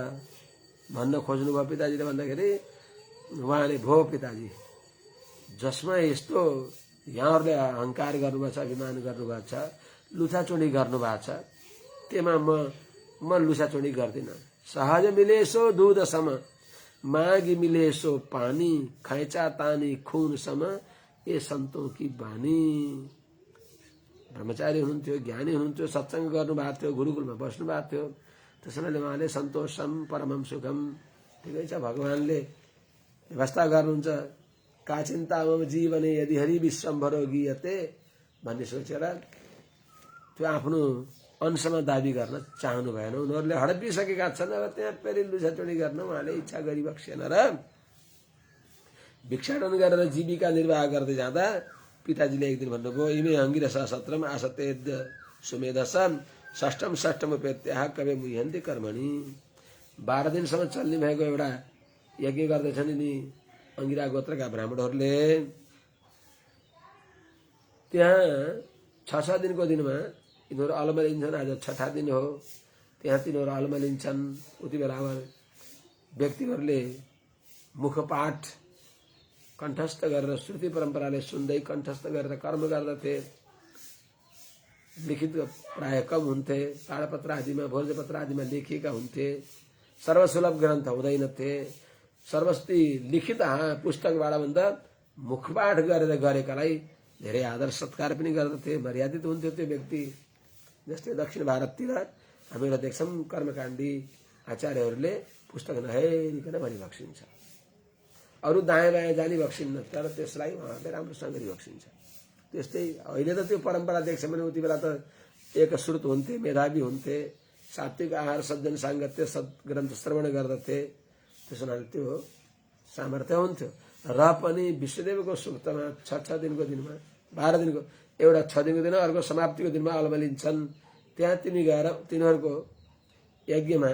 [SPEAKER 1] भन्न खोज्नुभयो पिताजीले भन्दाखेरि उहाँले भो पिताजी, जसमा यस्तो यहाँहरूले अहंकार गर्नुभएको छ, अभिमान गर्नुभएको छ, लुछाचुँडी गर्नुभएको छ, त्यसमा म लुछाचुँडी गर्दिनँ। सहज मिलेसो दूधसम, मागी मिलेसो पानी, खैचा तानी खून सम, ये सन्तों की बानी। ब्रह्मचारी हुनुहुन्थ्यो, ज्ञानी हुनुहुन्थ्यो, सत्संग गर्नुभएको थियो, गुरुकुलमा बस्नु भएको थियो, त्यसैले उहाँले सन्तोषम परमम सुखम, ठिकै छ भगवानले व्यवस्था गर्नुहुन्छ, का चिन्ता मम जीवने यदि हरि विश्वम्भरो गीयते भन्ने सोचेर त्यो आफ्नो अंशमा दाबी गर्न चाहनु भएन। उनीहरूले हडपिसकेका छन्, अब त्यहाँ फेरि लुछाचुँडी गर्न उहाँले इच्छा गरिबक्सेन र भिक्षाटन गरेर जीविका निर्वाह गर्दै जाँदा पिताजीले एक दिन भन्नुभयो, इमे अंगिरस सत्रम आसतेद सुमेधसम षष्ठम षष्ठमोपेत्याह कवे मुह्यन्ति कर्मणि। 12 दिनसम्म चल्ने भएको एउटा यज्ञ गर्दैछन् नि अंगिरा गोत्रका ब्राह्मणहरूले। त्यहाँ 6 दिनको दिनमा यिनीहरू अलमलिन्छन्। आज 6ठा दिन हो, त्यहाँ तिनीहरू अलमलिन्छन्। उति बेला व्यक्तिहरूले मुखपाठ कण्ठस्थ गरेर श्रुति परम्पराले सुन्दै कण्ठस्थ गरेर कर्म गर्दथे। लिखित प्राय कम हुन्थे, ताडपत्र आदिमा भोजपत्र आदिमा लेखिएका हुन्थे। सर्वसुलभ ग्रन्थ हुँदैनथे। सर्वस्ति लिखित पुस्तकबाट भन्दा मुखपाठ गरेर गरेकालाई धेरै आदर सत्कार पनि गर्दथे, मर्यादित हुन्थ्यो त्यो व्यक्ति। जस्तै दक्षिण भारततिर हामीलाई देख्छौं कर्मकाण्डी आचार्यहरूले पुस्तक नहेरिकन भनिबक्सिन्छ, अरू दायाँ बायाँ जानी बक्सिन्न, तर त्यसलाई उहाँहरूले राम्रोसँग गरिबक्सिन्छ। त्यस्तै अहिले त त्यो परम्परा देख्छ भने उति बेला त एकश्रुत हुन्थे, मेधावी हुन्थे, सात्विक आहार सज्जन साङ्गत्य सद्ग्रन्थ श्रवण गर्दथे। त्यसो हुनाले त्यो सामर्थ्य हुन्थ्यो। र पनि विश्वदेवको सूक्तमा 6 दिनको दिनमा 12 दिनको एउटा 6 दिनको दिन अर्को समाप्तिको दिनमा अलमलिन्छन्। त्यहाँ तिमी गएर तिनीहरूको यज्ञमा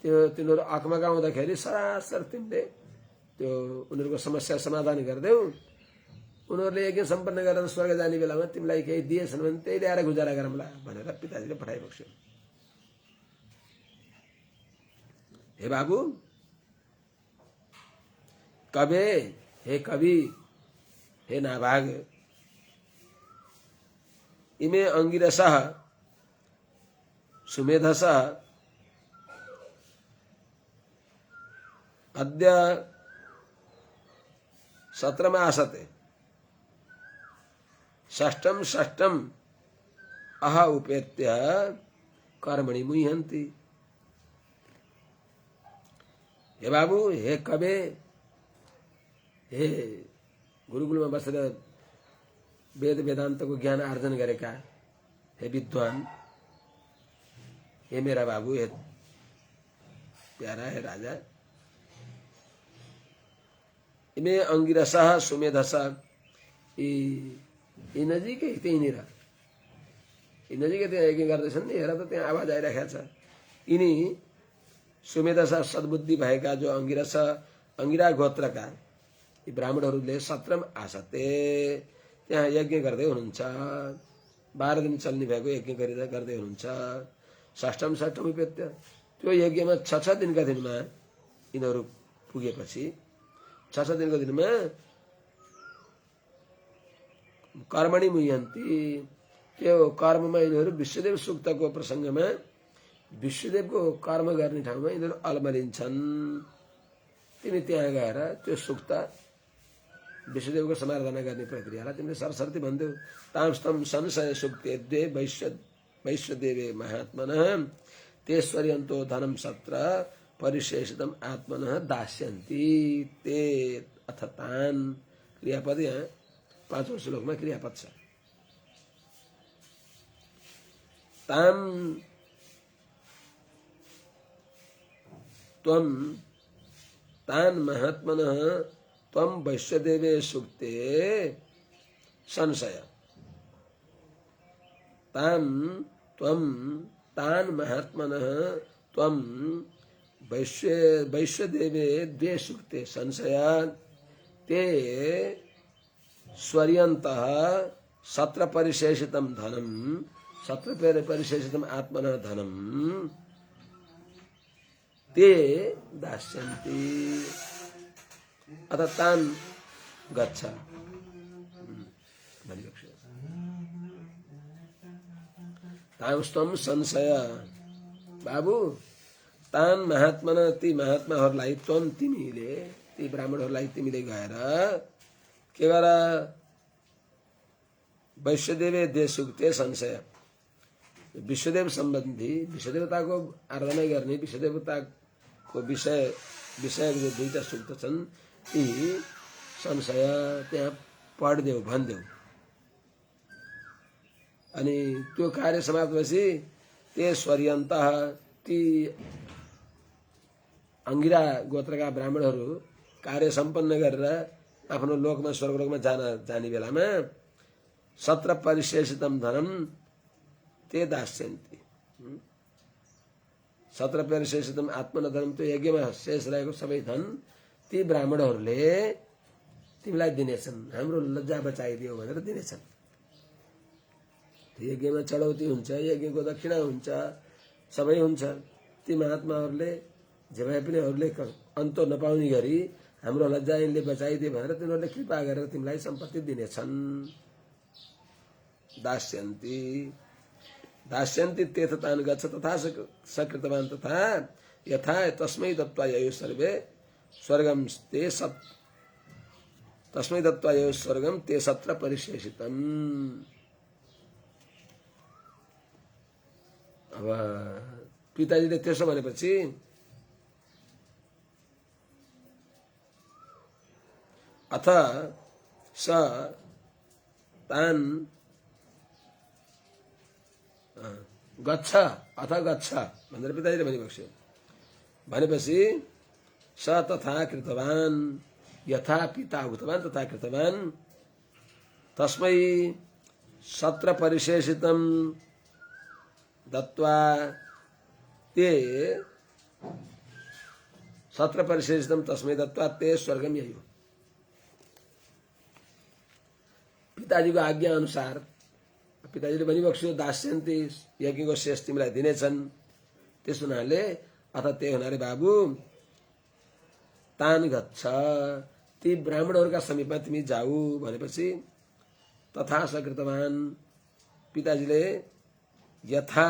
[SPEAKER 1] तिनीहरू अकमकाउँदाखेरि सरासर तिमीले त्यो उनीहरूको समस्या समाधान गर्देऊ उनीहरूले यज्ञ सम्पन्न गरेर स्वर्ग जाने बेलामा तिमीलाई केही दिएछन् भने त्यही ल्याएर गुजारा गरौँला भनेर पिताजीले पठाइबक्स्यो। हे बाबु, कबे, हे कवि, हे नाभाग, इमे अंगिरसः सुमेधसः अद्य सत्रमासते षष्ठम षष्ठम अह उपेत्य कर्मणि मुह्यन्ति। हे बाबु, हे कबे, हे गुरुकुलमा बसेर वेद वेदान्तको ज्ञान आर्जन गरेका हे विद्वान, हे मेरा बाबु, हे प्यारा, हे राजा, इमे अंगिरसः सुमेधसः, यी नजिकै त्यहीँनिर यी नजिकै त्यहाँ यज्ञ गर्दैछन् नि, हेर त त्यहाँ आवाज आइरहेको छ। यिनी सुमेधसः सद्बुद्धि भएका जो अंगिरस अंगिरा गोत्रका यी ब्राह्मणहरूले सत्रम आसते त्यहाँ यज्ञ गर्दै हुनुहुन्छ। 12 दिन चल्ने भएको यज्ञ गर्दै हुनुहुन्छ। षष्ठम षष्ठम उपेत्य, त्यो यज्ञमा 6 दिनका दिनमा यिनीहरू पुगेपछि 6 दिनको दिनमा कर्मणि मुह्यन्ति, त्यो कर्ममा यिनीहरू विश्वदेव सूक्तको प्रसङ्गमा विश्वदेवको कर्म गर्ने ठाउँमा यिनीहरू अल्मलिन्छन्। तिमी त्यहाँ गएर त्यो सूक्त विश्वदेवको समाराधना गर्ने प्रक्रियालाई तिमीले सरस्वती भन्देऊ। तांस्तम संशय सूक्ते द्वे वैश्वदेवे महात्मनः तेश्वर्यन्तो धनम सत्र परिशेषितम आत्मनः दास्यन्ति ते अथ तान। क्रियापद यहाँ 5वें श्लोकमा क्रियापद छ। ताम त्वम तान महात्मनः त्वम वैश्वदेवे सूक्ते संशय। ताम त्वम तान महात्मनः त्वम वैश्वदेवे द्वे सूक्ते संशय ते स्वर्यन्तः सत्र परिशेषितम धनम सत्र परिशेषितम आत्मनः धनम ते दास्यन्ति। अतः तान गच्छ। तांस्तम संशय, बाबु, तान महात्मन ती महात्माहरूलाई त्वम तिमीले ती ब्राह्मणहरूलाई तिमीले गएर के गर वैश्वदेवे देशुक्ते संशय, विश्वदेव सम्बन्धी विश्वदेवताको आराधना गर्ने विश्वदेवताको विषय जो 2टा सूक्त छन् ती संशय त्यहाँ पढ्देऊ भन्देऊ। अनि त्यो कार्य समाप्त भएपछि ते स्वर्यन्तः ती अंगिरा गोत्रका ब्राह्मणहरू कार्य सम्पन्न गरेर आफ्नो लोकमा स्वर्गलोकमा जाने बेलामा सत्र परिशेषितम धनम ते दास्यन्ति। सत्र परिशेषितम आत्मन धनम, त्यो यज्ञमा शेष रहेको सबै धन ती ब्राह्मणहरूले तिमीलाई दिनेछन्, हाम्रो लज्जा बचाइदियो भनेर दिनेछन्। यज्ञमा चढौती हुन्छ, यज्ञको दक्षिणा हुन्छ, सबै हुन्छ। ती महात्माहरूले जे भए पनि अरूले अन्त नपाउने गरी हाम्रो लज्जा यिनले बचाइदिए भनेर तिनीहरूले कृपा गरेर तिमीलाई सम्पत्ति दिनेछन्। दास्यन्ति दास्यन्ति तीर्थतान गच्छ तथा सकृतवान तथा यथा तस्मै दत्त्वा ययो सर्वे स्वर्गम ते तस्मै दत्त्वा ययो स्वर्गम ते सत्र परिशेषितम। अब पिताजीले त्यसो भनेपछि अथ स तान गच्छ अथ गच्छ भनेर पिताजीले भनिबक्स्यो। भनेपछि स तथा कृतवान, यथा पिता उक्तवान तथा कृतवान, तस्मै सत्र परिशेषितम दत्त्वा ते सत्र परिशेषितम तस्मै दत्त्वा ते स्वर्गम ययो। पिताजीको आज्ञा अनुसार पिताजीले भनिबक्स्यो दास्यन्ती यज्ञको शेष तिमीलाई दिनेछन्। त्यस हुनाले अथवा त्यही हुनाले बाबु तान गच्छ, ती ब्राह्मणहरूका समीपमा तिमी जाऊ भनेपछि तथा सकृतवान, पिताजीले यथा,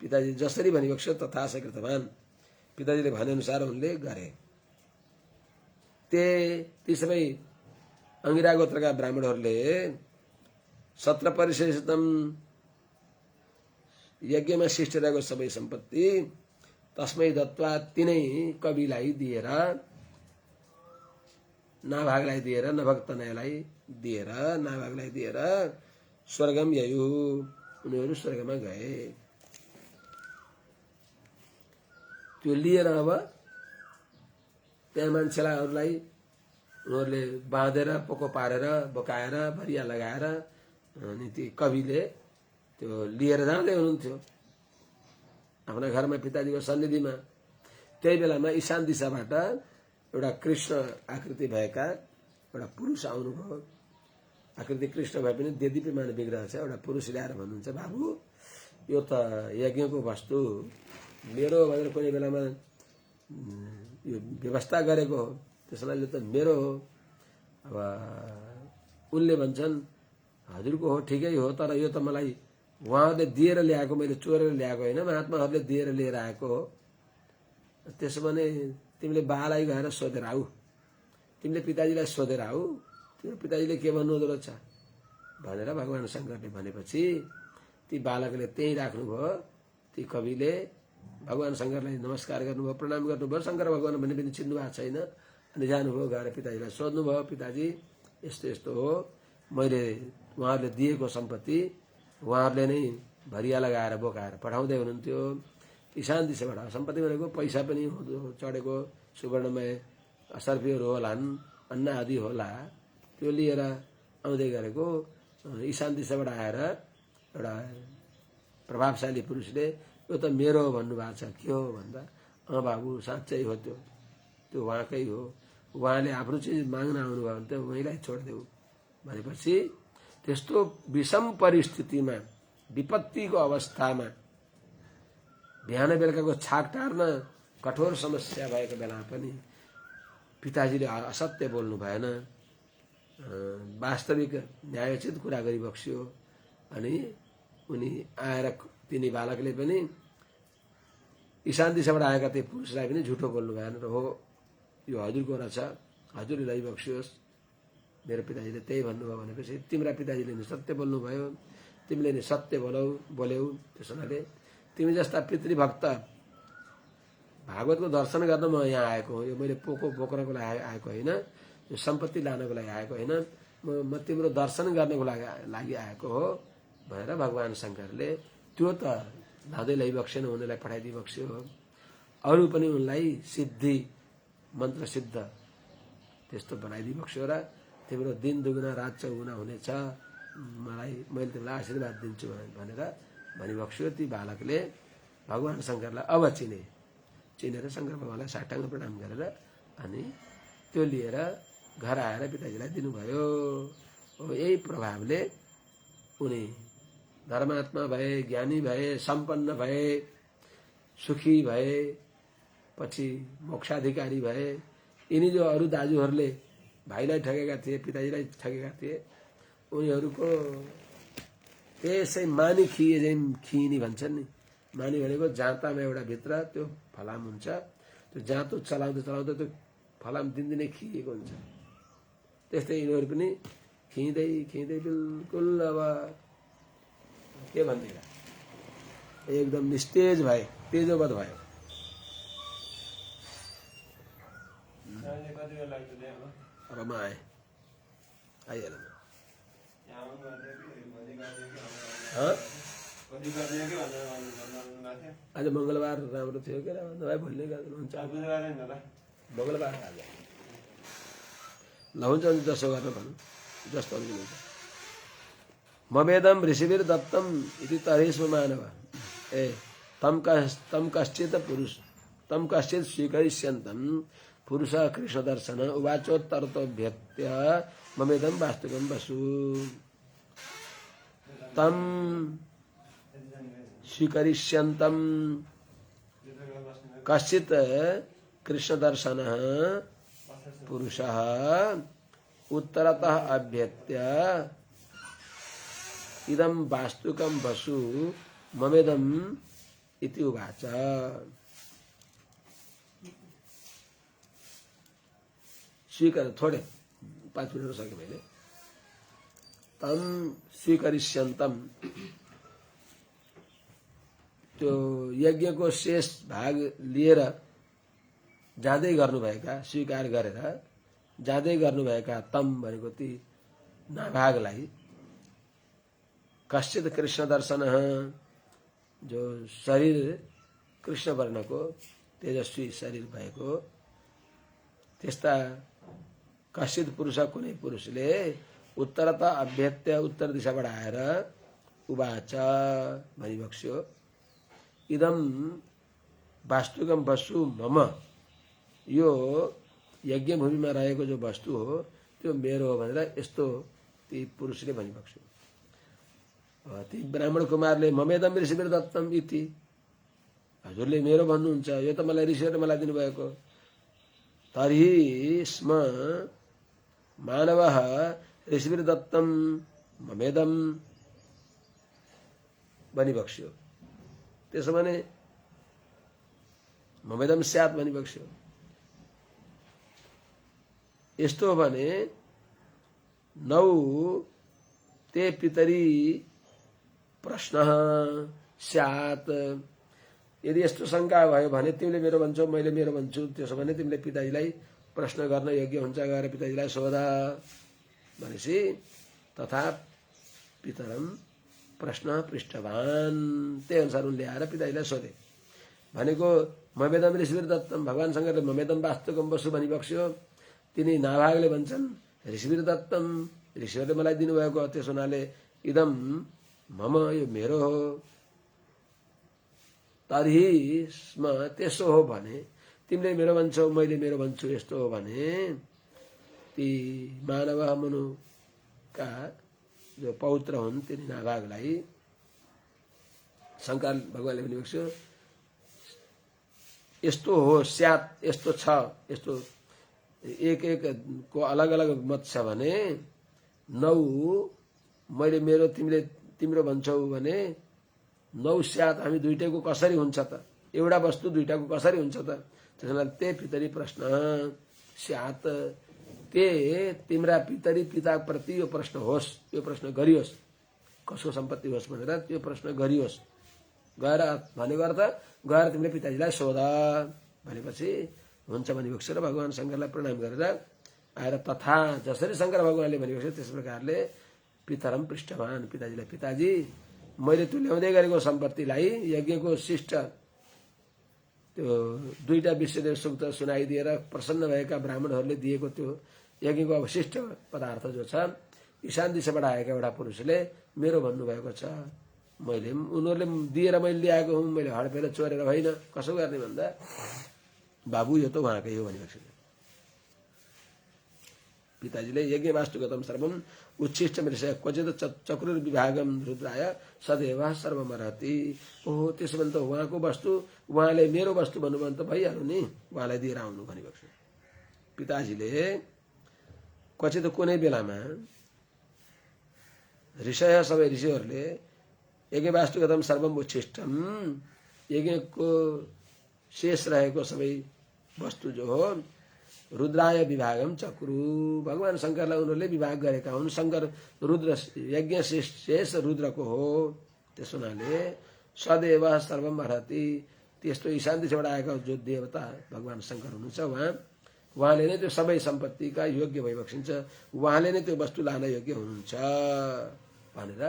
[SPEAKER 1] पिताजी जसरी भनिबक्स्यो तथा सकृतवान, पिताजीले भनेअनुसार उनले गरे। ती सबै अंगिरा गोत्रका ब्राह्मणहरूले 17 परिशेषतम यज्ञमा शिष्ट रहेको सबै सम्पत्ति तस्मै दत्वा तिनै कविलाई दिएर, नाभागलाई दिएर, नभक्तनयलाई दिएर, नाभागलाई दिएर स्वर्गम ययु, उनीहरू स्वर्गमा गए। त्यो लिएर अब त्यहाँ मान्छेलाई उनीहरूले बाँधेर पोको पारेर बोकाएर भरिया लगाएर अनि ती कविले त्यो लिएर जाँदै हुनुहुन्थ्यो आफ्ना घरमा पिताजीको सन्निधिमा। त्यही बेलामा ईशान दिशाबाट एउटा कृष्ण आकृति भएका एउटा पुरुष आउनुभयो। आकृति कृष्ण भए पनि देदीप्यमान विग्रह छ। एउटा पुरुष ल्याएर भन्नुहुन्छ, बाबु यो त यज्ञको वस्तु मेरो भनेर कुनै बेलामा यो व्यवस्था गरेको हो, त्यसलाई त मेरो हो। अब उनले भन्छन् हजुरको हो, ठिकै हो, तर यो त मलाई उहाँहरूले दिएर ल्याएको, मैले चोरेर ल्याएको होइन, महात्माहरूले दिएर लिएर आएको हो। त्यसो भने तिमीले बालाई गएर सोधेर आऊ, तिमीले पिताजीलाई सोधेर आऊ, तिम्रो पिताजीले के भन्नुहुँदो रहेछ भनेर भगवान शङ्करले भनेपछि ती बालकले त्यहीँ राख्नुभयो। ती कविले भगवान शङ्करलाई नमस्कार गर्नुभयो, प्रणाम गर्नुभयो। शङ्कर भगवान भने पनि चिन्नु भएको छैन। अनि जानुभयो, गएर पिताजीलाई सोध्नुभयो, पिताजी यस्तो यस्तो हो, मैले उहाँहरूले दिएको सम्पत्ति उहाँहरूले नै भरिया लगाएर बोकाएर पठाउँदै हुनुहुन्थ्यो। ईशान दिशाबाट सम्पत्ति भनेको पैसा पनि चढेको सुवर्णमय सर्पीहरू होलान्, अन्न आदि होला, त्यो लिएर आउँदै गरेको ईशान दिशाबाट आएर एउटा प्रभावशाली पुरुषले यो त मेरो हो भन्नुभएको छ। के हो भन्दा बाबु साँच्चै हो, त्यो उहाँकै हो, उहाँले आफ्नो चिज माग्न आउनुभयो भने त उहीँलाई छोडिदेऊ भनेपछि त्यस्तो विषम परिस्थितिमा, विपत्तिको अवस्थामा, बिहान बेलुकाको छाक टार्न कठोर समस्या भएको बेलामा पनि पिताजीले असत्य बोल्नु भएन, वास्तविक न्यायोचित कुरा गरिबक्स्यो। अनि उनी आएर तिनी बालकले पनि ईशान दिशाबाट आएका त्यो पुरुषलाई पनि झुटो बोल्नु भएन र हो यो हजुरको रहेछ, हजुरले लैबक्सियोस्, मेरो पिताजीले त्यही भन्नुभयो भनेपछि तिम्रा पिताजीले नि सत्य बोल्नुभयो, तिमीले नि सत्य बोल्यौ। त्यसो हुनाले तिमी जस्ता पितृभक्त भागवतको दर्शन गर्न म यहाँ आएको हो, यो मैले पोको बोक्नको लागि आएको होइन, यो सम्पत्ति लानको लागि आएको होइन, म तिम्रो दर्शन गर्नको लागि आएको हो भनेर भगवान शङ्करले त्यो त लाँदै लैबक्सेन, उनीलाई पठाइदिबक्स्यो। अरू पनि उनलाई सिद्धि मन्त्र सिद्ध त्यस्तो बनाइदिबक्स्यो र तिम्रो दिन दुगुना रात चौगुना हुनेछ, मैले तिमीलाई आशीर्वाद दिन्छु भनेर भनिबक्स्यो। ती बालकले भगवान शङ्करलाई अब चिनेर शङ्कर भगवानलाई साष्टाङ्ग प्रणाम गरेर अनि त्यो लिएर घर आएर पिताजीलाई दिनुभयो। यही प्रभावले उनी धर्मात्मा भए, ज्ञानी भए, सम्पन्न भए, सुखी भए, पछि मोक्षाधिकारी भए। यिनी जो अरू दाजुहरूले भाइलाई ठगेका थिए, पिताजीलाई ठगेका थिए, उनीहरूको त्यसै मानी खिए झैँ खिइनी भन्छन् नि। मानी भनेको जाँतामा एउटा भित्र त्यो फलाम हुन्छ, त्यो जाँतो चलाउँदै चलाउँदै त्यो फलाम दिनदिनै खिएको हुन्छ। त्यस्तै यिनीहरू पनि खिँदै खिँदै बिल्कुल अब के भन्दैन एकदम निस्तेज भए, तेजोवत भयो। अब म आइहाल्यो। आज मङ्गलबार राम्रो थियो क्या भाइ, भोलि गर्नुहुन्छ मङ्गलबार आज ल हुन्छ भने जसो गर्न भनौँ, जस्तो हुन्छ। मवेदम ऋषिवीर दत्तम इति तरेस्व मानव तम कश्चित पुरुष तम कश्चित स्वीकरिष्यन्तम पुरुष कृष्ण दर्शन उवाचोत्तरतोऽभ्यत्य ममेदं वास्तुकं वसु तम स्वीकरिष्यन्तं कश्चित् कृष्ण दर्शन पुरुषः उत्तरतः अभ्यत्य इदं वास्तुकं वसु ममेदं इति उवाच। स्वीकार थोड़े 5 मिनट हो सके मैले तम स्वीकरिष्यन्तम त्यो यज्ञको शेष भाग लिएर जाँदै गर्नुभएका स्वीकार गरेर जाँदै गर्नुभएका तम भनेको ती नाभागलाई कश्चित कृष्ण दर्शन जो शरीर कृष्ण वर्णको तेजस्वी शरीर भएको त्यस्ता कश्चित पुरुष कुनै पुरुषले उत्तरतः अभ्यत्य उत्तर दिशाबाट आएर उवाच भनिबक्स्यो इदम वास्तुकम वस्तु मम यो यज्ञ भूमिमा रहेको जो वस्तु हो त्यो मेरो हो भनेर यस्तो ती पुरुषले भनिबक्स्यो। ती ब्राह्मण कुमारले ममेदम ऋषिवीर दत्तम इति हजुरले मेरो भन्नुहुन्छ यो त मलाई ऋषिहरूले मलाई दिनुभएको तर्हि स्म मानवः ऋषिवीर दत्तम ममेदम भनिबक्स्यो। त्यसो भने ममेदम स्यात् भनिबक्स्यो। यस्तो हो भने नौ ते पितरी प्रश्न स्यात् यदि यस्तो शंका भयो भने तिमीले मेरो भन्छौ मैले मेरो भन्छु त्यसो भने तिमीले पिताजीलाई प्रश्न गर्न योग्य हुन्छ गएर पिताजीलाई सोध भनेपछि तथा पितरम प्रश्न पृष्ठवान त्यही अनुसार उनले आएर पिताजीलाई सोधे भनेको ममेदम ऋषिवीर दत्तम भगवान शंकरले ममेदम वास्तुकम वसु भनिबक्स्यो तिनी नाभागले भन्छन् ऋषिवीर दत्तम ऋषिहरूले मलाई दिनुभएको त्यस हुनाले इदम मम यो मेरो हो तर्हि स्म त्यसो हो भने तिमीले मेरो भन्छौ मैले मेरो भन्छु यस्तो हो भने ती मानव मनुका जो पौत्र हुन् तिनी नाभागलाई शंकर भगवानले भनिबक्स्यो यस्तो हो स्यात् यस्तो छ यस्तो एक एक को अलग अलग मत छ भने 9 मैले मेरो तिमीले तिम्रो भन्छौ भने 9 स्यात् हामी दुईटैको कसरी हुन्छ त एउटा वस्तु दुईटाको कसरी हुन्छ त त्यसैले ते पितरी प्रश्न स्यात् ते तिम्रा पितरी पिता प्रति यो प्रश्न होस् यो प्रश्न गरियोस् कसको सम्पत्ति होस् भनेर त्यो प्रश्न गरियोस् गएर भनेको अर्थ गएर तिमीले पिताजीलाई सोध भनेपछि हुन्छ भनिबक्स्यो र भगवान शंकरलाई प्रणाम गरेर आएर तथा जसरी शंकर भगवानले भनिबक्स्यो त्यस प्रकारले पितरम पृष्ठवान पिताजीलाई पिताजी मैले त्यो ल्याउँदै गरेको सम्पत्तिलाई यज्ञको शिष्ट त्यो दुईटा विषयदेव सूक्त सुनाइदिएर प्रसन्न भएका ब्राह्मणहरूले दिएको त्यो यज्ञको अवशिष्ट पदार्थ जो छ ईशान दिशाबाट आएका एउटा पुरुषले मेरो भन्नुभएको छ मैले उनीहरूले दिएर मैले ल्याएको हुँ मैले हडपेर चोरेर होइन कसो गर्ने भन्दा बाबु यो त उहाँकै हो भनिबक्स्यो। पिताजीले यज्ञ वास्तुगतम सर्वम उच्छिष्ट मृषय क्वचित चक्रुर विभागम रुद्राय सदैव सर्वमर्हति ओहो त्यसो भने त उहाँको वस्तु उहाँले मेरो वस्तु भन्नुभयो भने त भइहाल्यो नि उहाँलाई दिएर आउनु भनिबक्स्यो। पिताजीले क्वचित कुनै बेलामा ऋषय सबै ऋषिहरूले यज्ञ वास्तुगतम सर्वम उच्छिष्टम यज्ञको शेष रहेको सबै वस्तु जो हो रुद्राय विभागम चक्रु भगवान शंकरलाई उनीहरूले विभाग गरेका हुन्। शंकर रुद्र यज्ञ शेष रुद्रको हो त्यस हुनाले सदैव सर्वम अर्हति त्यस्तो ईशान दिशाबाट आएका जो देवता भगवान शंकर हुनुहुन्छ उहाँले नै त्यो सबै सम्पत्तिका योग्य भइबक्सिन्छ उहाँले नै त्यो वस्तु लान योग्य हुनुहुन्छ भनेर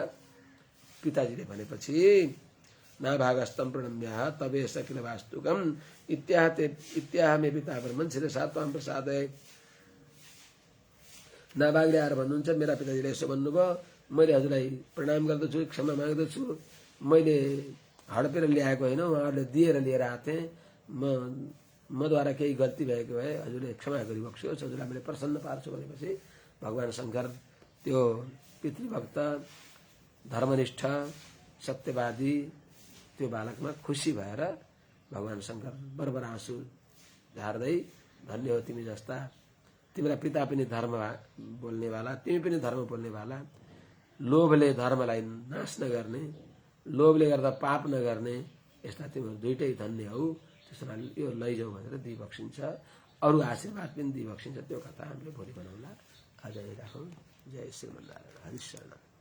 [SPEAKER 1] पिताजीले भनेपछि नाभागस्तम प्रणम्य तबेश किल वास्तुकम इत्याह मे पिता ब्रह्मन् शिरसा त्वां प्रसादय। नाभागले आएर भन्नुहुन्छ मेरा पिताजीले यसो भन्नुभयो मैले हजुरलाई प्रणाम गर्दछु क्षमा माग्दछु मैले हडपेर ल्याएको होइन उहाँहरूले दिएर लिएर आएको थिएँ मद्वारा केही गल्ती भएको भए हजुरले क्षमा गरिबक्सियोस्, हजुरलाई मैले प्रसन्न पार्छु भनेपछि भगवान शङ्कर त्यो पितृभक्त धर्मनिष्ठ सत्यवादी त्यो बालकमा खुसी भएर भगवान शङ्कर बरबर आँसु झार्दै धन्य हो तिमी जस्ता, तिम्रा पिता पनि धर्म बोल्नेवाला, तिमी पनि धर्म बोल्नेवाला, लोभले धर्मलाई नाश नगर्ने, लोभले गर्दा पाप नगर्ने, यस्ता तिमीहरू दुइटै धन्य हौ, त्यसमा यो लैजाऊ भनेर दिइबक्सिन्छ। अरू आशीर्वाद पनि दिइबक्सिन्छ। त्यो कथा हामीले भोलि बनाउला। आज यही राखौँ। जय श्रीमन्नारायण। हरिशरण।